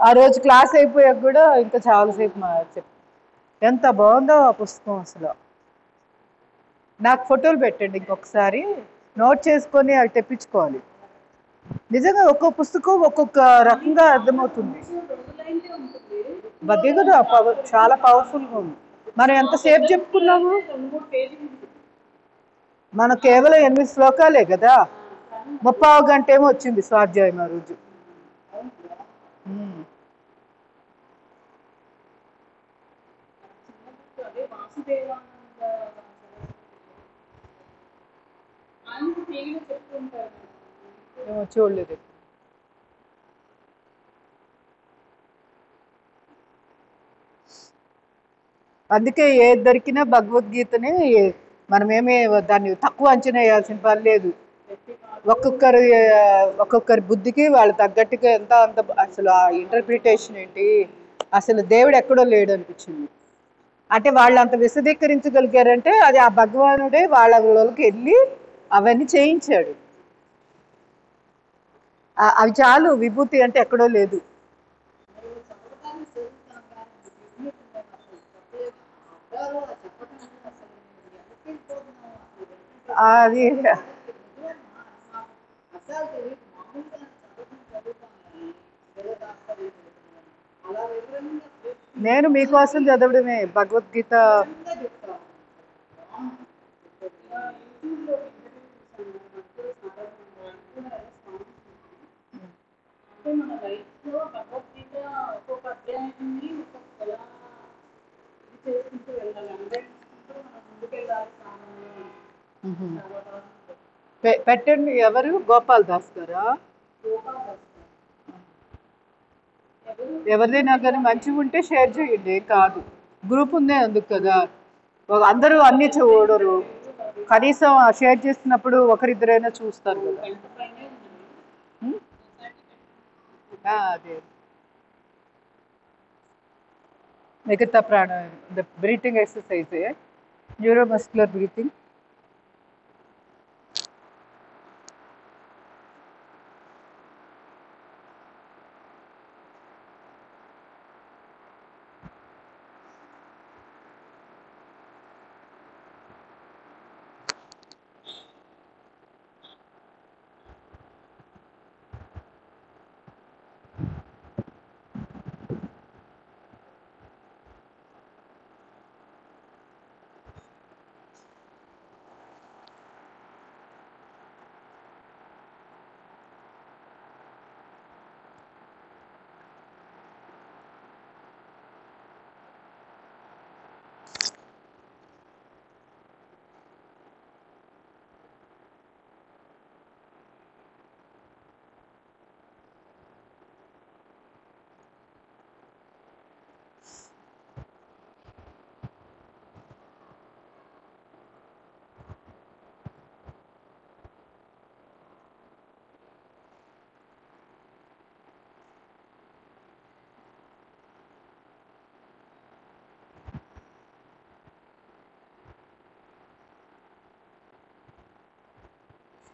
ఆ రోజు క్లాస్ అయిపోయాక కూడా ఇంకా చాలాసేపు ఎంత బాగుందో ఆ పుస్తకం అసలు. నాకు ఫోటోలు పెట్టండి ఇంకొకసారి, నోట్ చేసుకొని అవి తెప్పించుకోవాలి. నిజంగా ఒక్కో పుస్తకం ఒక్కొక్క రకంగా అర్థమవుతుంది. అదే కదా చాలా పవర్ఫుల్గా ఉంది. మనం ఎంతసేపు చెప్పుకున్నాము? మనం కేవలం 8 శ్లోకాలే కదా, 30 గంట ఏమో వచ్చింది స్వాధ్యాయం ఆ రోజు. చూడలేదు. అందుకే ఏది దొరికినా భగవద్గీతని మనమేమి దాన్ని తక్కువ అంచనా వేయాల్సిన పని లేదు. ఒక్కొక్కరి బుద్ధికి వాళ్ళు తగ్గట్టుగా ఎంత అంత అసలు ఆ ఇంటర్ప్రిటేషన్ ఏంటి, అసలు దేవుడు ఎక్కడో లేడు అనిపించింది. అంటే వాళ్ళు అంత విశదీకరించగలిగారంటే అది ఆ భగవానుడే వాళ్ళకి వెళ్ళి అవన్నీ చేయించాడు. అవి చాలు, విభూతి అంటే ఎక్కడో లేదు. అది నేను మీకోసం చదవడమే భగవద్గీత. పెట్టండి. ఎవరు? గోపాల్ దాస్ గారా? ఎవరిదైనా కానీ మంచిగా ఉంటే షేర్ చేయండి, కాదు. గ్రూప్ ఉందే అందుకు కదా. అందరూ అన్ని చూడరు, కనీసం షేర్ చేస్తున్నప్పుడు ఒకరిద్దరైనా చూస్తారు కదా. అదే మిగతా ప్రాణాయామం, breathing exercise, neuromuscular breathing.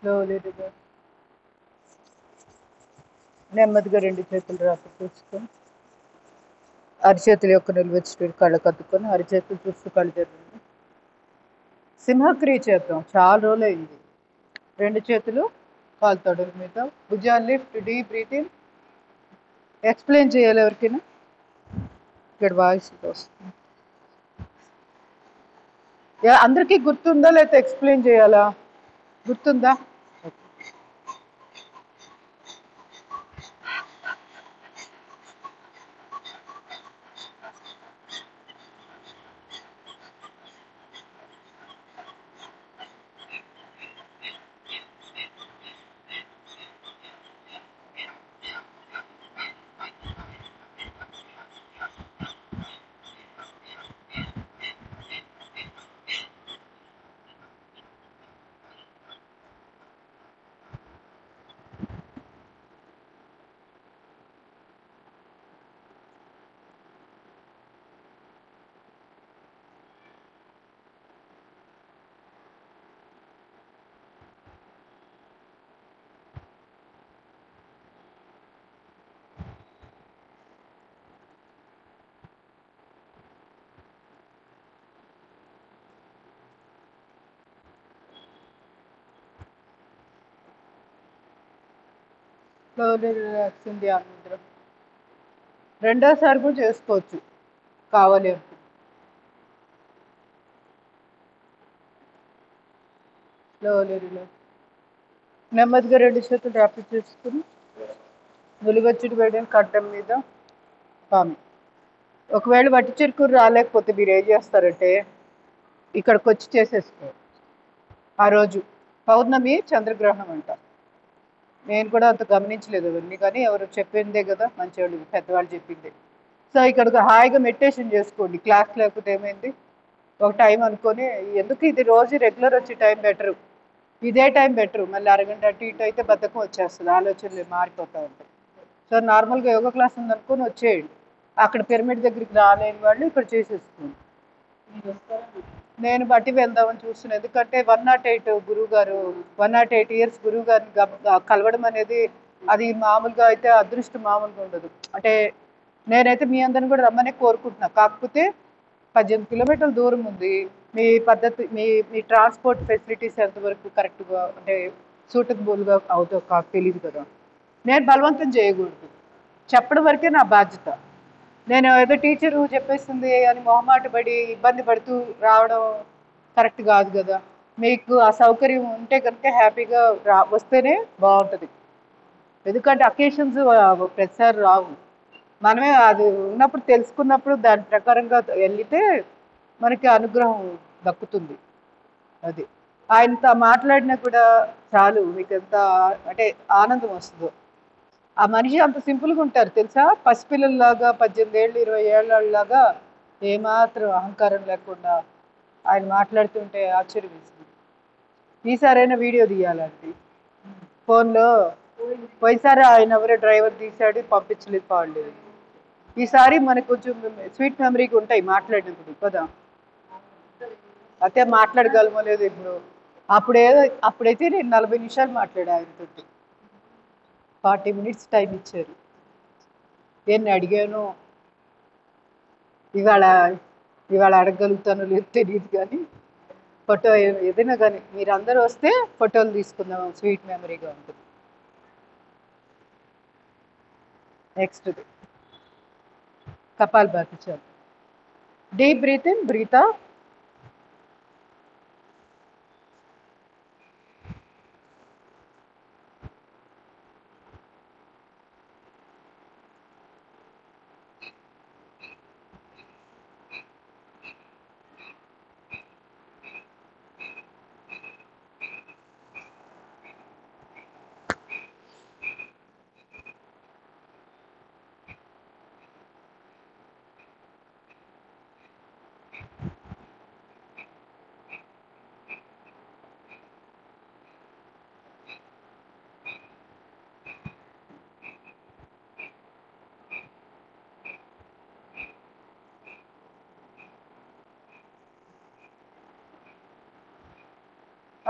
Slowly reverse. నెమ్మదిగా రెండు చేతులు రాసి చూసుకొని అరిచేతులు యొక్క నిలువచ్చి కళ్ళకు అద్దుకొని అరిచేతులు చూస్తూ కళ్ళు తెరవండి. సింహక్రియ చేద్దాం, చాలా రోజులు అయింది. రెండు చేతులు కాలు తొడల మీద, భుజాలు లిఫ్ట్, డీప్ బ్రీతింగ్. ఎక్స్ప్లెయిన్ చేయాలి ఎవరికైనా? ఇక్కడ వాయిస్ వస్తుంది. అందరికీ గుర్తుందా లేకపోతే ఎక్స్ప్లెయిన్ చేయాలా? గుర్తుందా? స్లోలీ రిలాక్స్ ఉంది ఆనందరం. రెండోసారి కూడా చేసుకోవచ్చు కావాలి అంటే. Slowly relax. నెమ్మదిగా రెండు చేతులు డ్రాప్ చేసుకుని నులివచ్చుడు వేయడం కట్టం మీద పాము. ఒకవేళ వట్టి చిరుకూరు రాలేకపోతే మీరు ఏం చేస్తారంటే ఇక్కడికి వచ్చి చేసేసుకో. ఆ రోజు పౌర్ణమి చంద్రగ్రహణం అంట. నేను కూడా అంత గమనించలేదు అవన్నీ, కానీ ఎవరు చెప్పిందే కదా, మంచివాళ్ళు పెద్దవాళ్ళు చెప్పిందే. సో ఇక్కడ హాయిగా మెడిటేషన్ చేసుకోండి. క్లాస్ లేకపోతే ఏమైంది, ఒక టైం అనుకొని. ఎందుకు ఇది రోజు రెగ్యులర్ వచ్చే టైం బెటరు, ఇదే టైం బెటరు. మళ్ళీ అరగంట అటు ఇటు అయితే బద్ధకం వచ్చేస్తుంది, ఆలోచనలు మారిపోతూ ఉంటాయి. సో నార్మల్గా యోగా క్లాస్ ఉందనుకొని వచ్చేయండి. అక్కడ పిరమిడ్ దగ్గరికి రాలేని వాళ్ళు ఇక్కడ చేసేసుకోండి. నేను బట్టి వెళ్దామని చూస్తున్నాను, ఎందుకంటే 108 గురువు గారు, 108 ఇయర్స్ గురువు గారిని కలవడం అనేది అది మామూలుగా అయితే అదృష్టం మామూలుగా ఉండదు. అంటే నేనైతే మీ అందరిని కూడా రమ్మని కోరుకుంటున్నా. కాకపోతే 18 కిలోమీటర్ల దూరం ఉంది. మీ పద్ధతి, మీ మీ ట్రాన్స్పోర్ట్ ఫెసిలిటీస్ ఎంతవరకు కరెక్ట్గా అంటే సూటబుల్గా అవుతో కాదు తెలియదు కదా. నేను బలవంతం చేయకూడదు, చెప్పడం వరకే నా బాధ్యత. నేను ఏదో టీచరు చెప్పేస్తుంది అని మొహమాట పడి ఇబ్బంది పడుతూ రావడం కరెక్ట్ కాదు కదా. మీకు ఆ సౌకర్యం ఉంటే కనుక హ్యాపీగా వస్తేనే బాగుంటుంది. ఎందుకంటే అకేషన్స్ ప్రతిసారి రావు. మనమే అది ఉన్నప్పుడు తెలుసుకున్నప్పుడు దాని ప్రకారంగా వెళితే మనకి అనుగ్రహం దక్కుతుంది. అది ఆయనతో మాట్లాడినా కూడా చాలు మీకు ఎంత అంటే ఆనందం వస్తుందో. ఆ మనిషి అంత సింపుల్గా ఉంటారు తెలుసా, పసిపిల్లల్లాగా 18 ఏళ్ళు 20 ఏళ్ళలాగా ఏమాత్రం అహంకారం లేకుండా ఆయన మాట్లాడుతుంటే ఆశ్చర్యం వేసింది. ఈసారైనా వీడియో తీయాలండి ఫోన్లో. పోయినసారి ఆయన ఎవరో డ్రైవర్ తీశాడు, పంపించలేదు, పాడలేదు. ఈసారి మనకు కొంచెం స్వీట్ మెమరీగా ఉంటాయి మాట్లాడినప్పుడు కదా. అయితే మాట్లాడగలమో లేదు ఇప్పుడు. అప్పుడేదో అప్పుడైతే నేను 40 నిమిషాలు మాట్లాడా ఆయనతో. 40 minutes టైం ఇచ్చారు. నేను అడిగాను, ఇవాళ ఇవాళ అడగగలుగుతానో లేదు తెలియదు కానీ ఫోటో ఏదైనా కానీ మీరు అందరూ వస్తే ఫోటోలు తీసుకుందాం, స్వీట్ మెమరీగా ఉంటుంది. నెక్స్ట్ కపాల్ భాతి చాలు. Deep breath in, breath out.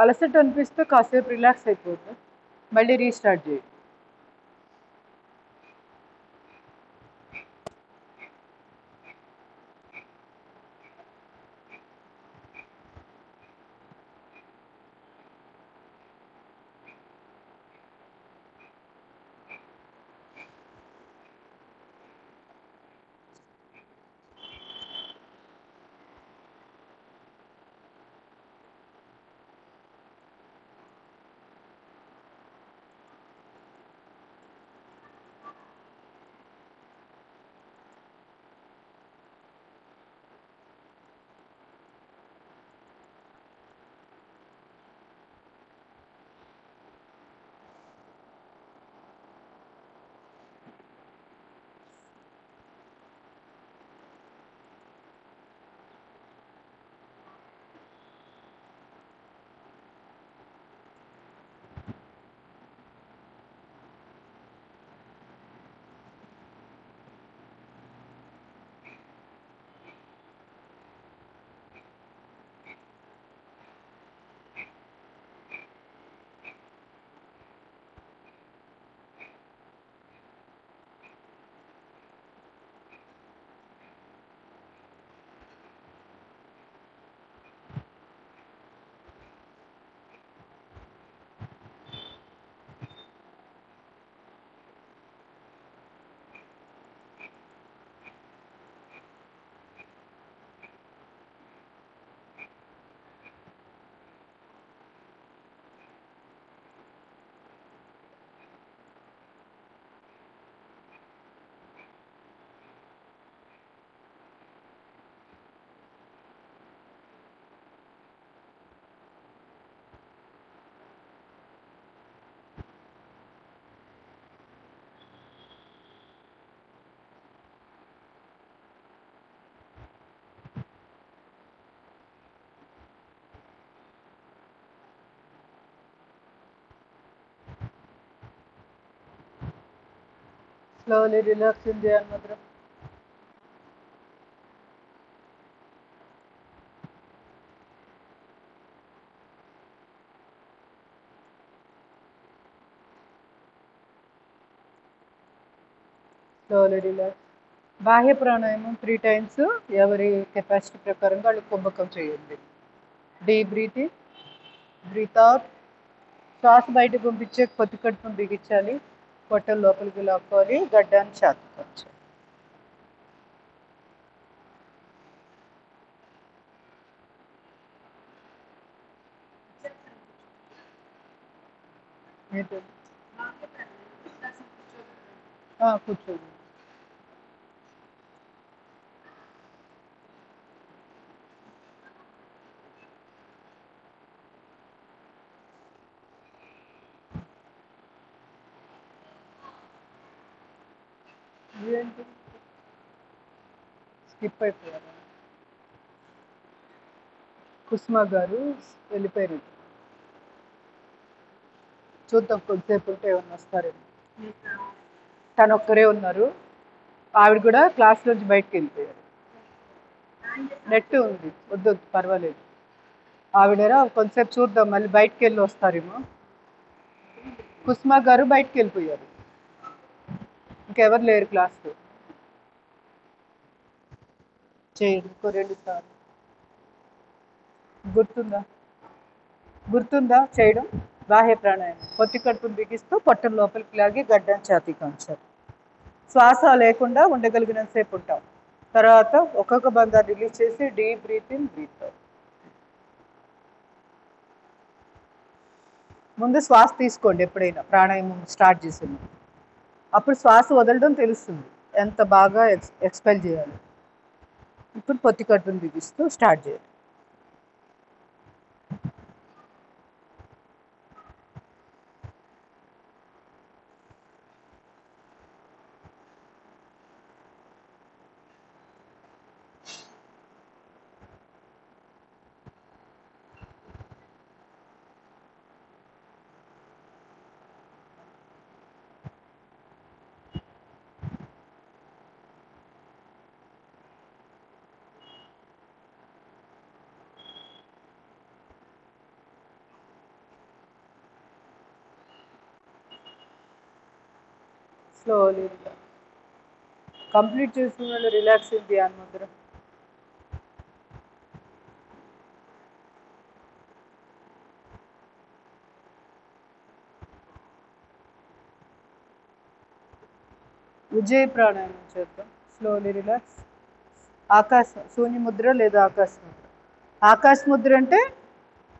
అలసట అనిపిస్తే కాసేపు రిలాక్స్ అయిపోతుంది, మళ్ళీ రీస్టార్ట్ చేయి. Slowly relax in the mudra. Slowly relax. బాహ్య ప్రాణాయామం 3 టైమ్స్ ఎవరి కెపాసిటీ ప్రకారంగా వాళ్ళు కుంభకం చేయండి. Deep breathing, breath out. శ్వాస బయటకు పంపించే పొత్తి కడుపును బిగించాలి, పొట్టలు లోపలికి లాక్కోవాలి, గడ్డాన్ని ఛాతీకొంచాలి. కూర్చోండి. ఏంటి స్కిప్ అయిపోయారు? కుసుమ గారు వెళ్ళిపోయారు. చూద్దాం కొద్దిసేపు ఉంటే ఏమన్నా వస్తారేమో. తను ఒక్కరే ఉన్నారు. ఆవిడ కూడా క్లాస్ నుంచి బయటకు వెళ్ళిపోయారు. నెట్ ఉంది, వద్దు పర్వాలేదు. ఆవిడరా కొంతసేపు చూద్దాం, మళ్ళీ బయటకు వెళ్ళి వస్తారేమో. కుసుమ గారు బయటకు వెళ్ళిపోయారు, ఇంకెవరు లేరు క్లాస్లో. చేయండి ఇంకో 2 సార్లు. గుర్తుందా చేయడం? బాహ్య ప్రాణాయామం పొత్తి కడుపును బిగిస్తూ పొట్టం లోపలికి లాగి గడ్డం ఛాతీకి ఉంచాలి. శ్వాస లేకుండా ఉండగలిగినంత సేపు ఉంటాం. తర్వాత ఒక్కొక్క బంధాన్ని రిలీజ్ చేసి deep breath in, breath out. ముందు శ్వాస తీసుకోండి ఎప్పుడైనా ప్రాణాయామం స్టార్ట్ చేసింది. అప్పుడు శ్వాస వదలడం తెలుస్తుంది, ఎంత బాగా ఎక్స్పెల్ చేయాలి. ఇప్పుడు పొత్తి కడుపును బిగిస్తూ స్టార్ట్ చేయాలి. స్లోలీ కంప్లీట్ చేసిన వాళ్ళు రిలాక్స్ ఇన్ ధ్యాన్ ముద్ర. విజయ ప్రాణాయామం చేద్దాం. Slowly relax. ఆకాశ శూన్య ముద్ర లేదా ఆకాశ ముద్ర. ఆకాశ ముద్ర అంటే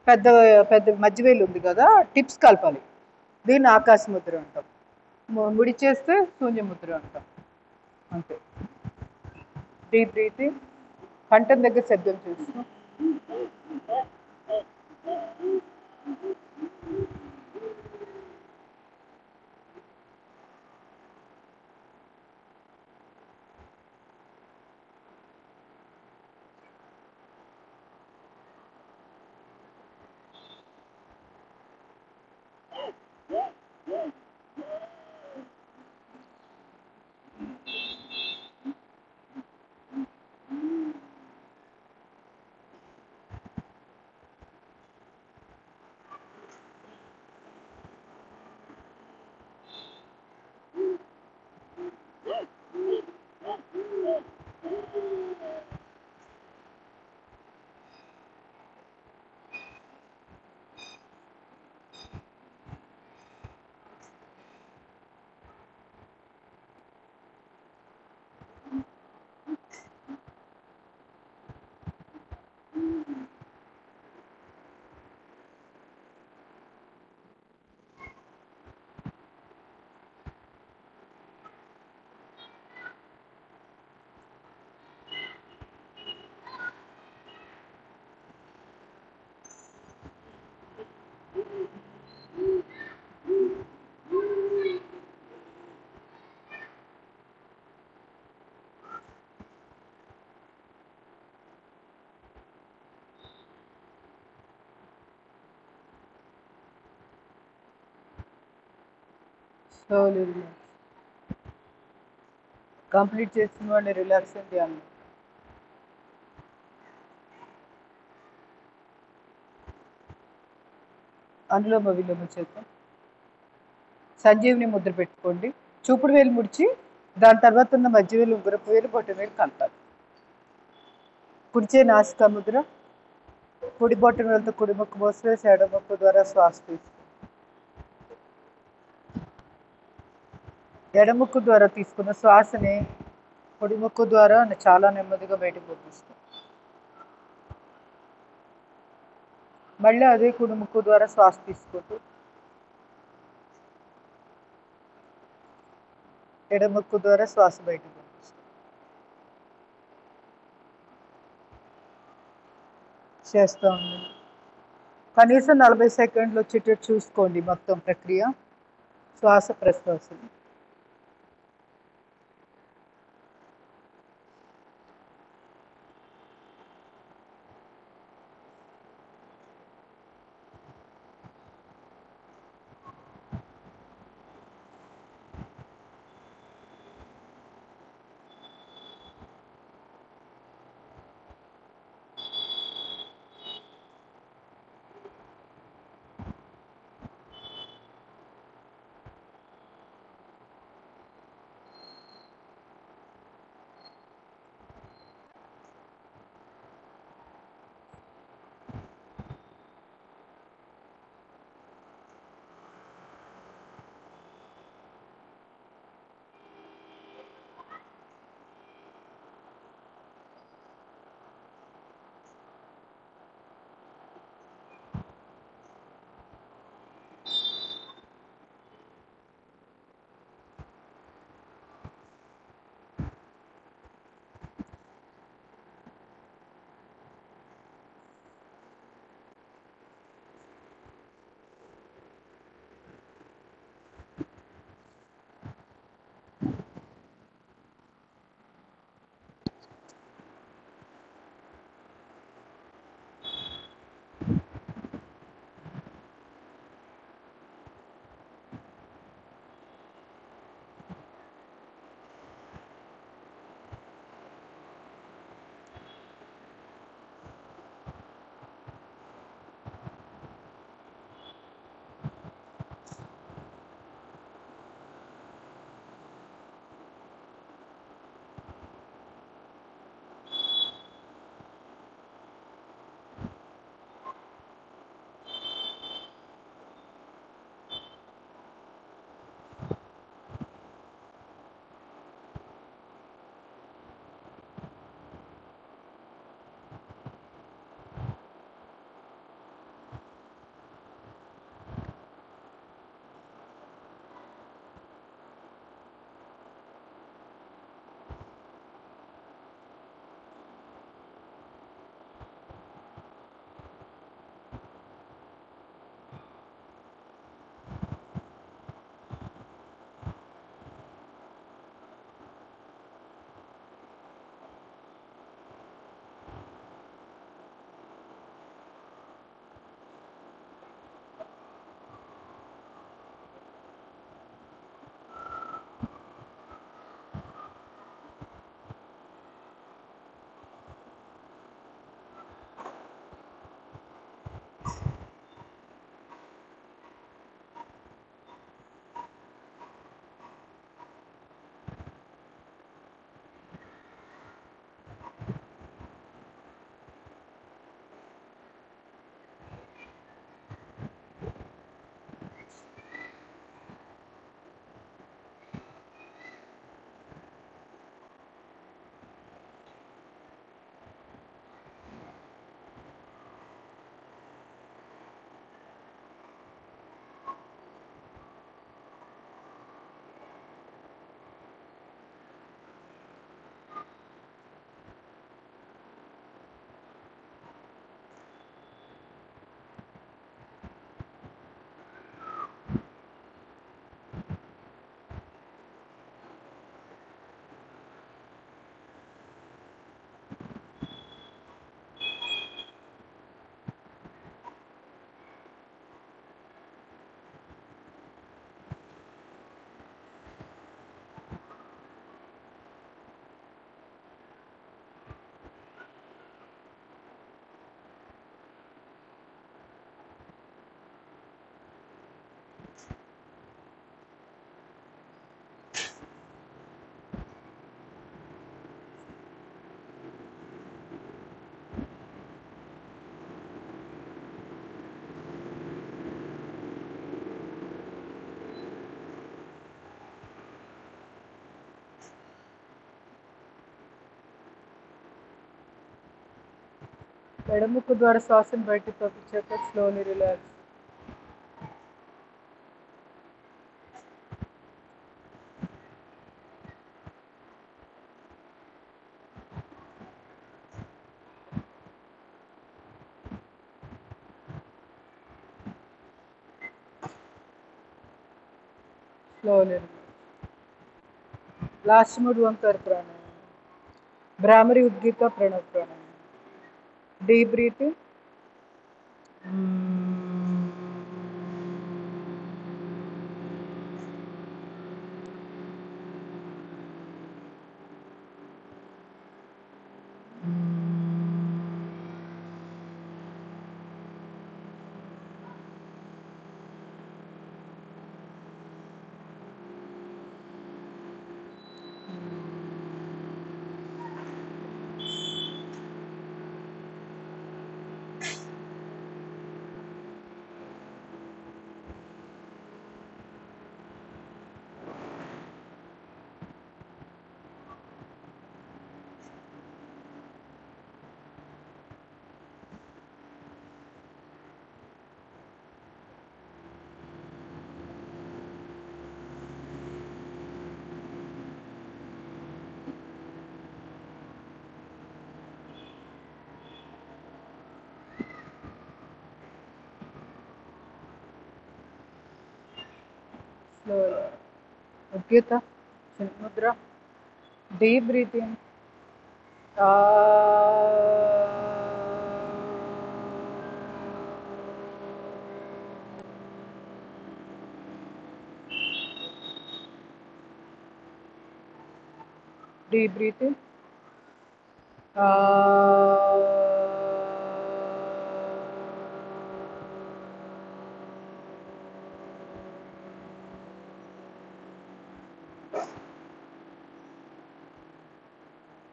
పెద్ద పెద్ద మధ్యవేలు ఉంది కదా, టిప్స్ కలపాలి, దీన్ని ఆకాశ ముద్ర అంటాం. ముడి చేస్తే శూన్య ముద్ర అంటాం. అంతే. డీప్ బ్రీతింగ్, కంఠం దగ్గర శబ్దం చేస్తాం. Slowly relax. కంప్లీట్ చేసిన వాడిని రిలాక్స్ ధ్యానం. అనులోమ విలోమ చేద్దాం. సంజీవిని ముద్ర పెట్టుకోండి. చూపుడు వేలు ముడిచి దాని తర్వాత ఉన్న మధ్య వేలు, ఉంగరపు వేలు, బొట్ట వేలు కలపాలి. కుడిచే నాసికా ముద్ర. కుడి బొట్టం వేలతో కుడి ముక్కు మూసివేసి ఎడమ ముక్కు ద్వారా శ్వాస తీసుకుంటాం. ఎడముక్కు ద్వారా తీసుకున్న శ్వాసని కుడి ముక్కు ద్వారా చాలా నెమ్మదిగా బయటకు పంపిస్తాం. మళ్ళీ అదే కుడి ముక్కు ద్వారా శ్వాస తీసుకుంటూ ఎడముక్కు ద్వారా శ్వాస బయటకు పంపిస్తాం. చేస్తూ ఉండండి. కనీసం 40 సెకండ్లు వచ్చేటట్టు చూసుకోండి మొత్తం ప్రక్రియ. శ్వాస ప్రశ్వాసని. ఎడముక్కు ద్వారా శ్వాసను బయటకు పంపించాక slowly relax. Slowly relax. Last మూడ్ ఓంకార ప్రాణాయామం. భ్రామరి ఉద్గీత ప్రణవ్ ప్రాణాయామం. Deep breathing. Slowly. Udgita, Mudra. Deep breathing. Deep breathing.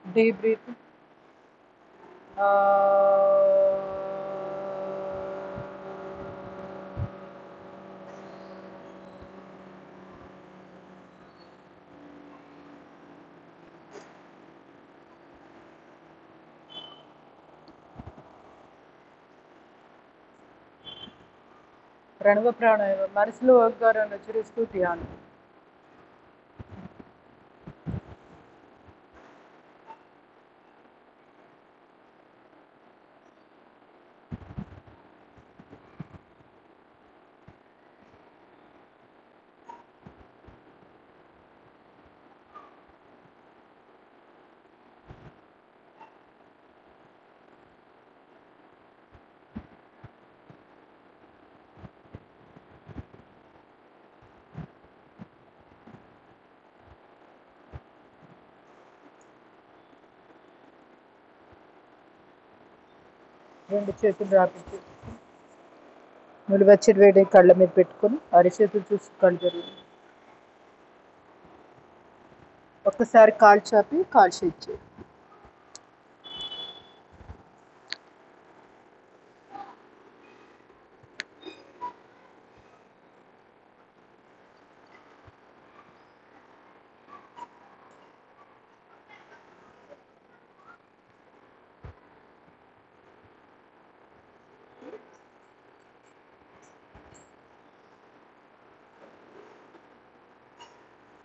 Deep breathing. ప్రణవ ప్రాణాయామం. మనసులో ఓంకారాన్ని ఉచ్చరిస్తూ ధ్యానం. రెండు చేతులు రాపించి నులివెచ్చటి వేడి కళ్ళ మీద పెట్టుకొని అరిచేతులు చూసి కళ్ళు జరిగి ఒక్కసారి కాలు చాపి కాలు షేక్ చేయి.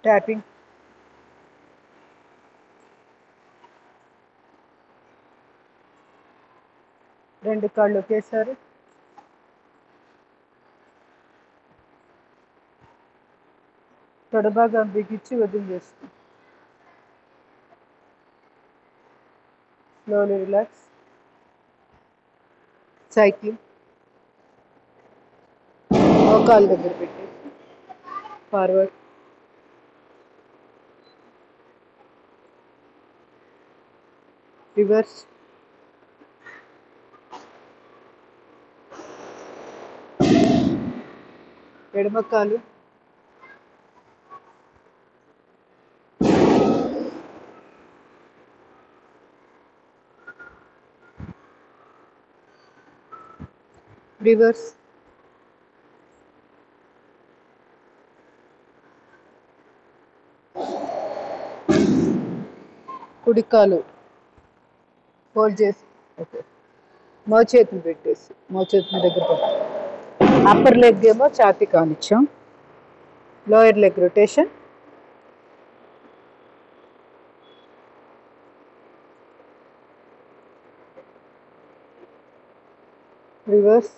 ట్యాపింగ్. రెండు కాళ్ళు ఒకేసారి. తొడబాగా బిగించి వదిలివేస్తుంది. Slowly relax. సైక్లింగ్. మోకాళ్ళ దగ్గర పెట్టేసి ఫార్వర్డ్. రివర్స్. ఎడమకాలు. రివర్స్. కుడికాలు ఫోల్డ్ చేసి ఓకే మోచేతులు పెట్టేసి మోచేతుల దగ్గర పెట్టు. అప్పర్ లెగ్ ఏమో ఛాతీ కానిచ్చాం. Lower leg rotation. రివర్స్.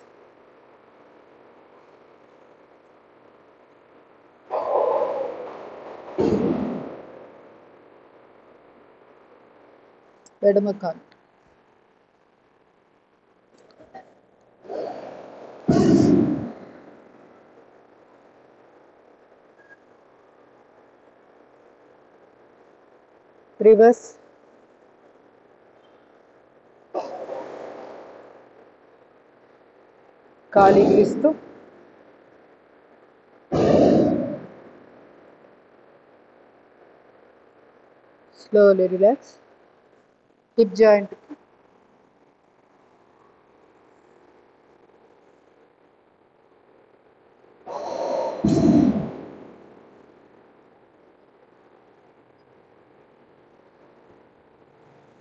ఎడమ కాలు. రివర్స్. కాలు ఎగిరిస్తూ slowly relax. Hip joint.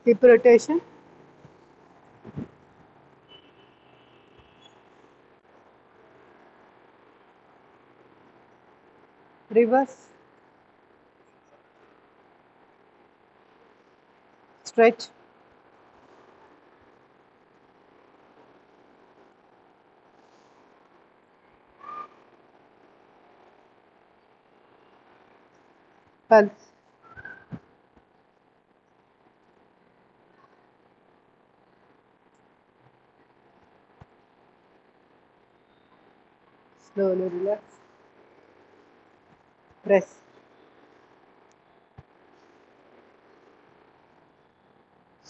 Hip rotation. Reverse. Stretch. Pulse. Slowly relax. Press.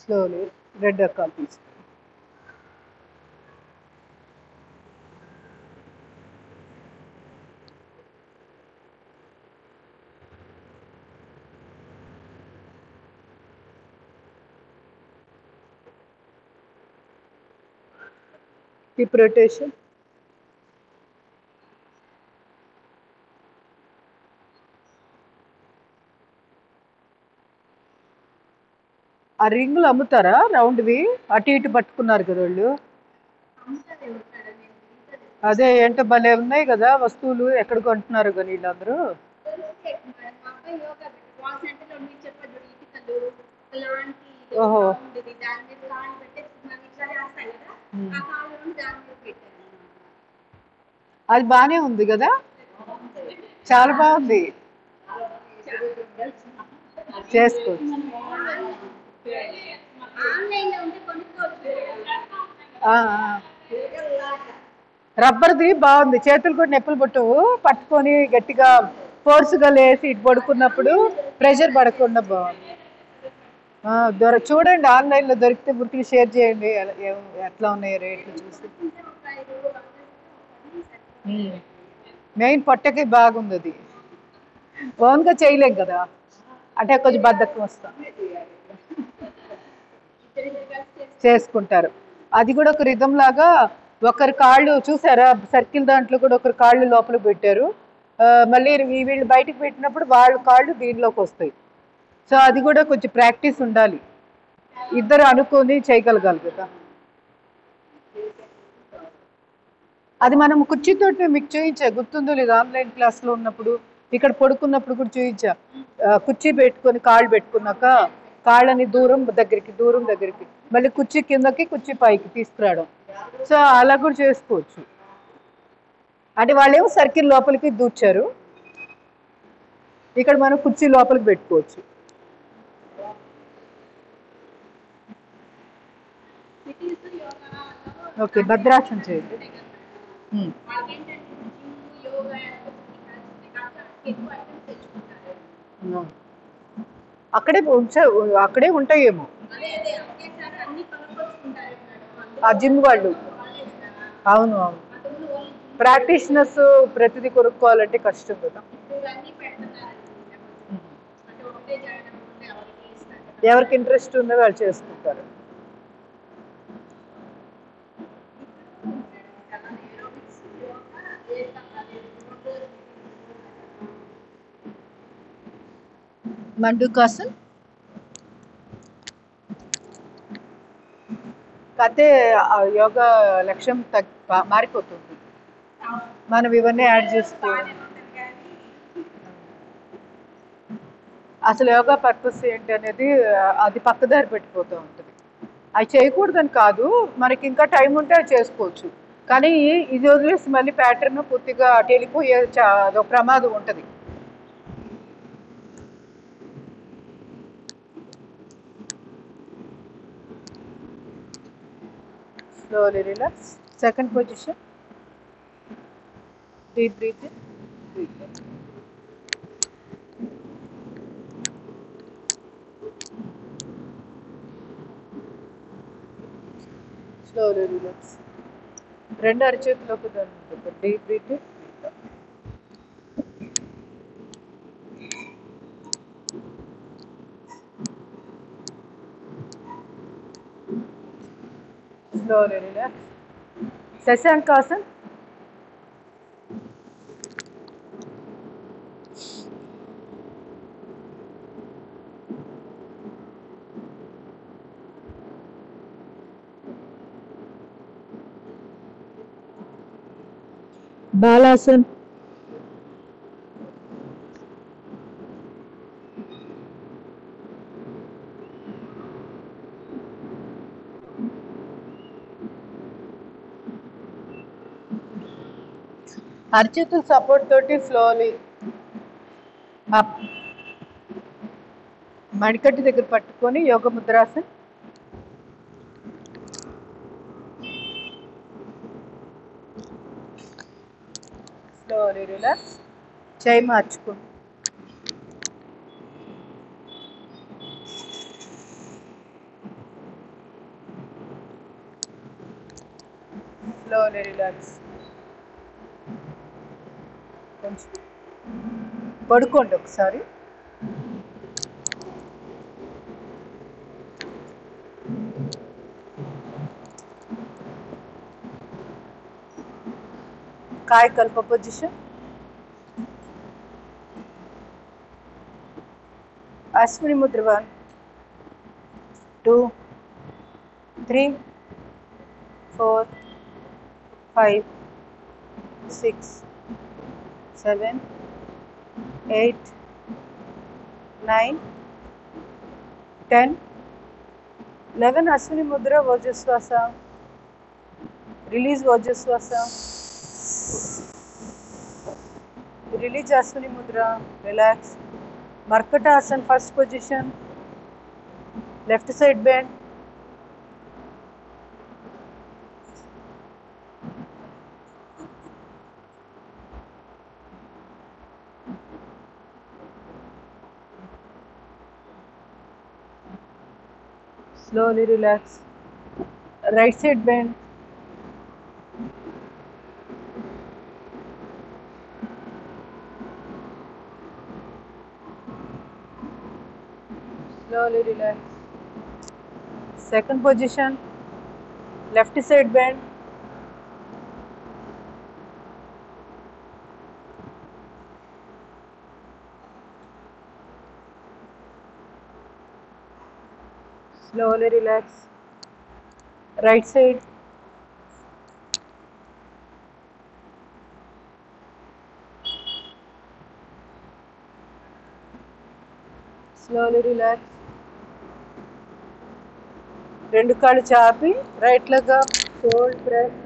Slowly red కాలు తీసుకో. Hip rotation. ఆ రింగులు అమ్ముతారా రౌండ్వి? అటు ఇటు పట్టుకున్నారు కదా వాళ్ళు. అదే ఏంటో భలే ఉన్నాయి కదా వస్తువులు. ఎక్కడ కొంటున్నారు కానీ వీళ్ళందరూ. ఓహో. అది బానే ఉంది కదా, చాలా బాగుంది. చేసుకోవచ్చు. రబ్బర్ది బాగుంది. చేతులు కూడా నొప్పులు పుట్టవు. పట్టుకొని గట్టిగా ఫోర్స్గా లేసి ఇటు పడుకున్నప్పుడు ప్రెషర్ పడకుండా బాగుంది. చూడండి, ఆన్లైన్లో దొరికితే బుక్లు షేర్ చేయండి. ఎట్లా ఉన్నాయి రేట్లు చూసి. మెయిన్ పొట్టకి బాగుంది అది. ఓన్గా చేయలేం కదా, అంటే కొంచెం బద్ధకం వస్తాం. చేసుకుంటారు. అది కూడా ఒక రిధం లాగా. ఒకరి కాళ్ళు చూసారా సర్కిల్ దాంట్లో కూడా ఒకరి కాళ్ళు లోపల పెట్టారు. మళ్ళీ వీళ్ళు బయటకు పెట్టినప్పుడు వాళ్ళ కాళ్ళు దీనిలోకి వస్తాయి. సో అది కూడా కొంచెం ప్రాక్టీస్ ఉండాలి. ఇద్దరు అనుకొని చేయగలగాలి కదా. అది మనం కుర్చీతోటి మీకు చూయించా, గుర్తుందో లేదు ఆన్లైన్ క్లాస్లో ఉన్నప్పుడు. ఇక్కడ పడుకున్నప్పుడు కూడా చూయించా. కుర్చీ పెట్టుకొని కాళ్ళు పెట్టుకున్నాక కాళ్ళని దూరం దగ్గరికి మళ్ళీ కుర్చీ కిందకి కుర్చీ పైకి తీసుకురావడం. సో అలా కూడా చేసుకోవచ్చు. అంటే వాళ్ళేమో సర్కిల్ లోపలికి దూర్చారు, ఇక్కడ మనం కుర్చీ లోపలికి పెట్టుకోవచ్చు. ఓకే, భద్రాసనం చేయండి. అక్కడే ఉంటాయేమో ఆ జిమ్ వాళ్ళు. అవును అవును, ప్రాక్టీషనర్స్ ప్రతిదీ కొనుక్కోవాలంటే కష్టం కదా. ఎవరికి ఇంట్రెస్ట్ ఉందో వాళ్ళు చేసుకుంటారు. మండూకాసన్. కాకపోతే ఆ యోగా లక్ష్యం మారిపోతుంది. మనం ఇవన్నీ యాడ్ చేసుకో. అసలు యోగా పర్పస్ ఏంటి అనేది అది పక్కదారి పెట్టిపోతూ ఉంటుంది. అవి చేయకూడదని కాదు, మనకి ఇంకా టైం ఉంటే అది చేసుకోవచ్చు. కానీ ఇది వదిలేసి మళ్ళీ ప్యాటర్న్ పూర్తిగా అటు వెళ్ళిపోయే అదొక ప్రమాదం ఉంటుంది. Slowly relax. Second position. Deep breathe in. Breathe in. Slowly relax. రెండు అరచేతులకు దాన్ని డీప్ బ్రీత్. Slowly relax. శశాంకాసన్. బాలాసన్. అరచేతుల సపోర్ట్ తోటి స్లోలీ అప్. మడికట్టు దగ్గర పట్టుకొని యోగ ముద్రాసన్. Slowly relax. చేయి మార్చుకో. Slowly relax. కొంచెం పడుకోండి ఒకసారి. కాయకల్ప పొజిషన్. అశ్విని ముద్ర 1 2 3 4 5 6 7 8 9 10 11. అశ్విని ముద్ర ఓజస్వాస. రిలీజ్ ఓజస్వాస. రిలీజ్ అశ్విని ముద్ర. రిలాక్స్. మర్కటాసన్ first position. Left side bend. Slowly relax. Right side bend. Slowly relax. Second position. Left side bend. Slowly relax. Right side. Slowly relax. రెండు కాళ్ళు చాపి right leg up. Fold press.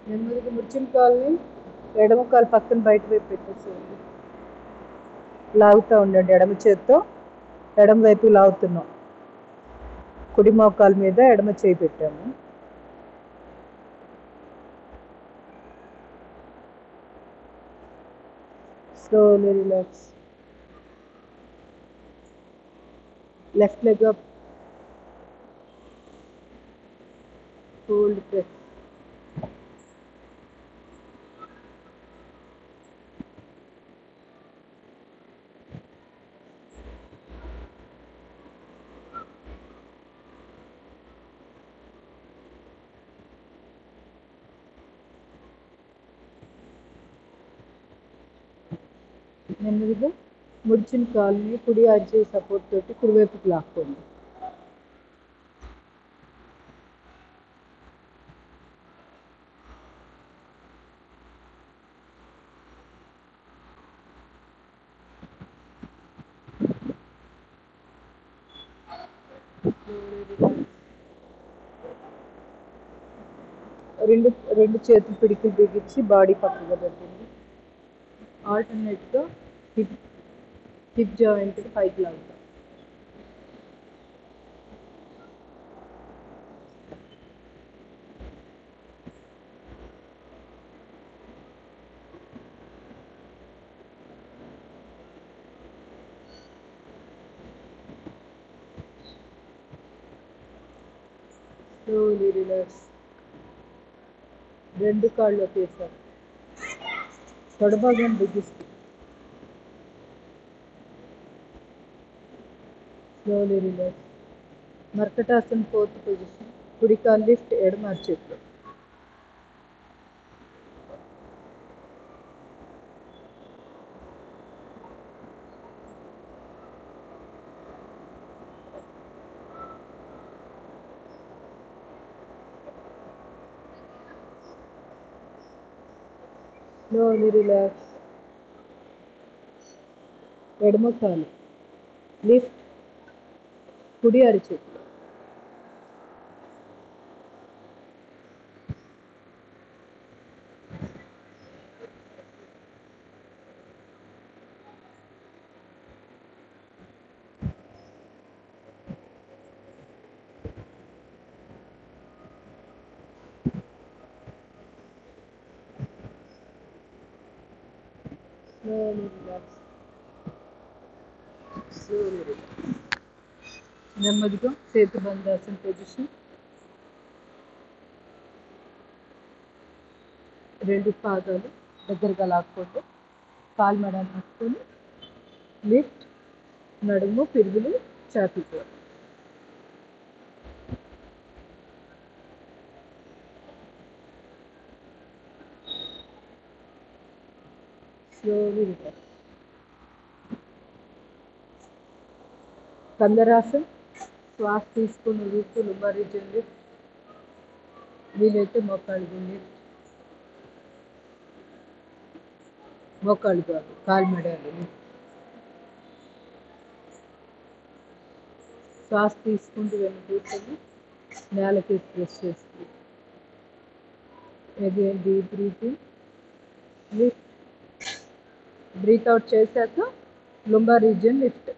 నెమ్మదిగా ముచ్చిన కాల్ని ఎడమ కాలు పక్కన బయట వైపు పెట్టేసేయండి. లాగుతూ ఉండండి ఎడమ చేత్తో. ఎడమ వైపు లాగుతున్నాం. కుడి మోకాల మీద ఎడమ చేయి పెట్టాము. Slowly relax. Left leg up. Hold press. నెమ్మదిగా ముడిచిన కాలుని కుడి అరిచే సపోర్ట్ తోటి కుడివైపుకి లాక్కోండి. రెండు రెండు చేతులు పిడికిలు బిగించి బాడీ పక్కగా పెట్టండి. ఆల్టర్నేట్గా హిప్ జాయింట్ పైకి లాగుతాం. Slowly relax. రెండు కాళ్ళు ఒకేసారి తొడభాగాన్ని బిగిస్తూ స్లోలీ రిలాక్స్. మర్కటాసన్ ఫోర్త్ పొజిషన్. కుడి కాలు లిఫ్ట్, ఎడమ అరచేతిలో. Slowly relax. ఎడమ కాలు లిఫ్ట్, కుడి అరచేతిలో. Slowly relax. Slowly relax. నెమ్మదిగా సేతు బంధాసన్ పొజిషన్. రెండు పాదాలు దగ్గరగా లాక్కోండి. కాలు మెడని పట్టుకొని లిఫ్ట్, నడుము, పిరుగులు, చాపీతో. Slowly relax. కందరాసన్. శ్వాస తీసుకుని వదులుతూ లుంబర్ రీజియన్ లిఫ్ట్. వీలైతే మోకాళ్ళు లిఫ్ట్. మోకాళ్ళు కాదు, కాలు మెడలు లిఫ్ట్. శ్వాస తీసుకుంటూ వెళ్ళి కూర్చొని నేలకి ప్రెస్ చేస్తుంది. Again deep breathing, lift. Breath out చేశాక lumbar region lift.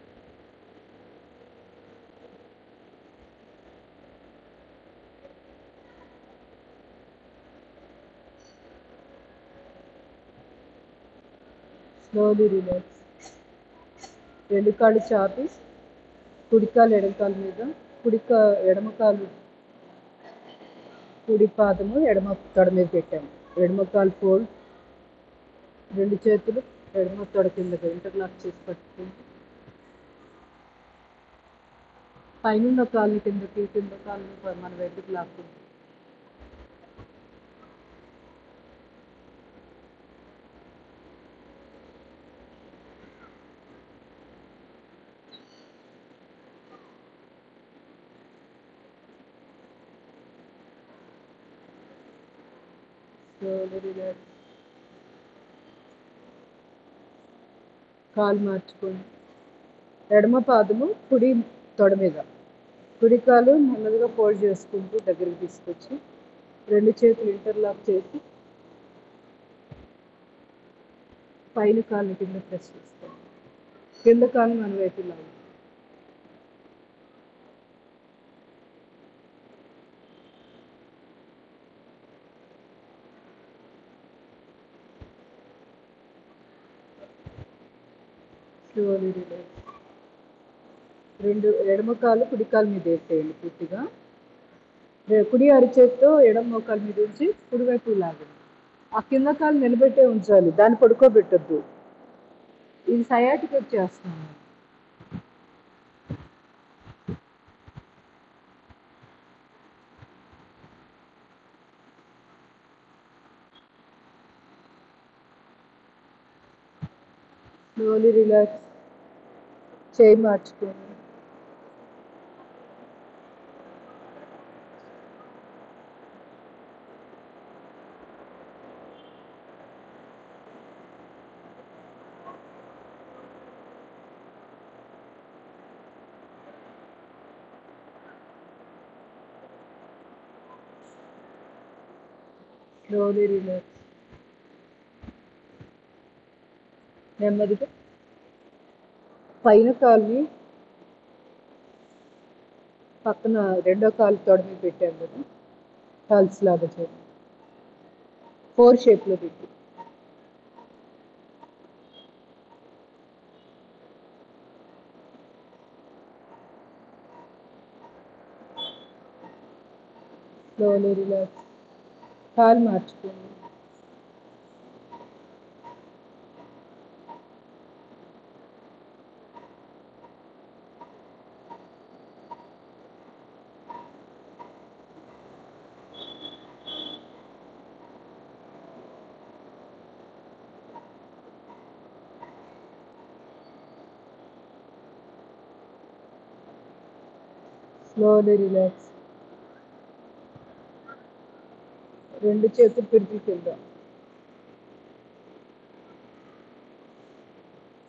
Slowly relax. రెండు కాళ్ళు చాపి కుడికాలు ఎడమకాలు మీద, ఎడమకాలు కుడి పాదము ఎడమ తొడ మీద పెట్టాము. ఎడమకాలు ఫోల్డ్, రెండు చేతులు ఎడమ తొడ కిందగా ఇంటర్లాక్ చేసి పట్టుకుంటూ పైన కాళ్ళని కిందకి, కింద కాళ్ళని మన వైపుకి లాక్కుంటాం. రిలాక్స్. కాలు మార్చుకోండి. ఎడమ పాదము కుడి తొడ మీద, కుడి కాలు నెమ్మదిగా ఫోల్డ్ చేసుకుంటూ దగ్గరికి తీసుకొచ్చి రెండు చేతులు ఇంటర్లాక్ చేసి పైన కాళ్ళని కింద ప్రెస్ చేస్తాం. కింద కాలు మన వైపు లాగా. Slowly relax. రెండు ఎడమ కాలు కుడి కాలు మీద వేసేయండి పూర్తిగా. కుడి అరిచేతితో ఎడమ మోకాలు మీద ఉంచి కుడివైపు లాగండి. ఆ కింద కాలు నిలబెట్టే ఉంచాలి, దాన్ని పడుకోబెట్టద్దు. ఇది సయాటిక్ వచ్చేస్తున్నాను. Slowly relax. చేయి మార్చుకోండి. Slowly relax. నెమ్మదిగా పైన కాలుని పక్కన రెండో కాలు తొడ మీద పెట్టాను కదా, పల్స్ లాగా చేయండి. 4 షేప్లో పెట్టి. Slowly relax. కాలు మార్చుకోండి. Slowly relax. రెండు చేతులు పిడికిలు కింద.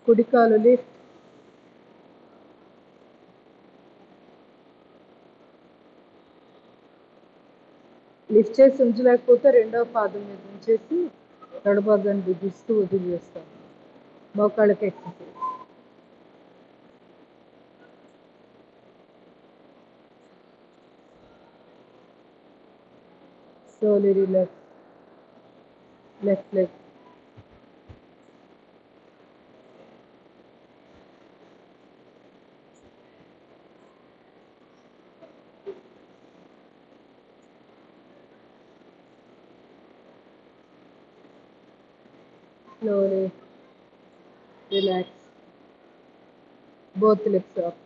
కుడి కాలు లిఫ్ట్. లిఫ్ట్ చేసి ఉంచలేకపోతే రెండవ పాదం మీద ఉంచేసి తొడభాగాన్ని బిగిస్తూ వదిలేస్తాం. మోకాళ్ళకి exercise. Slowly relax. Left leg. Slowly relax. Both legs up.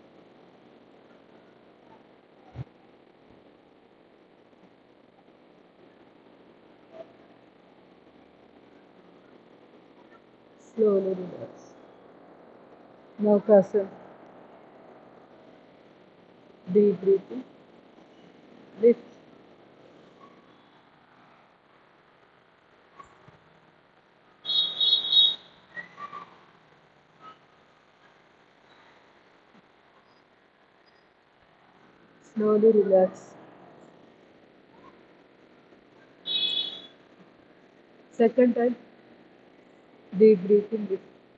Slowly relax. Naukasana. Deep breathing. Lift. Slowly relax. Second time. Deep breathing. Lift.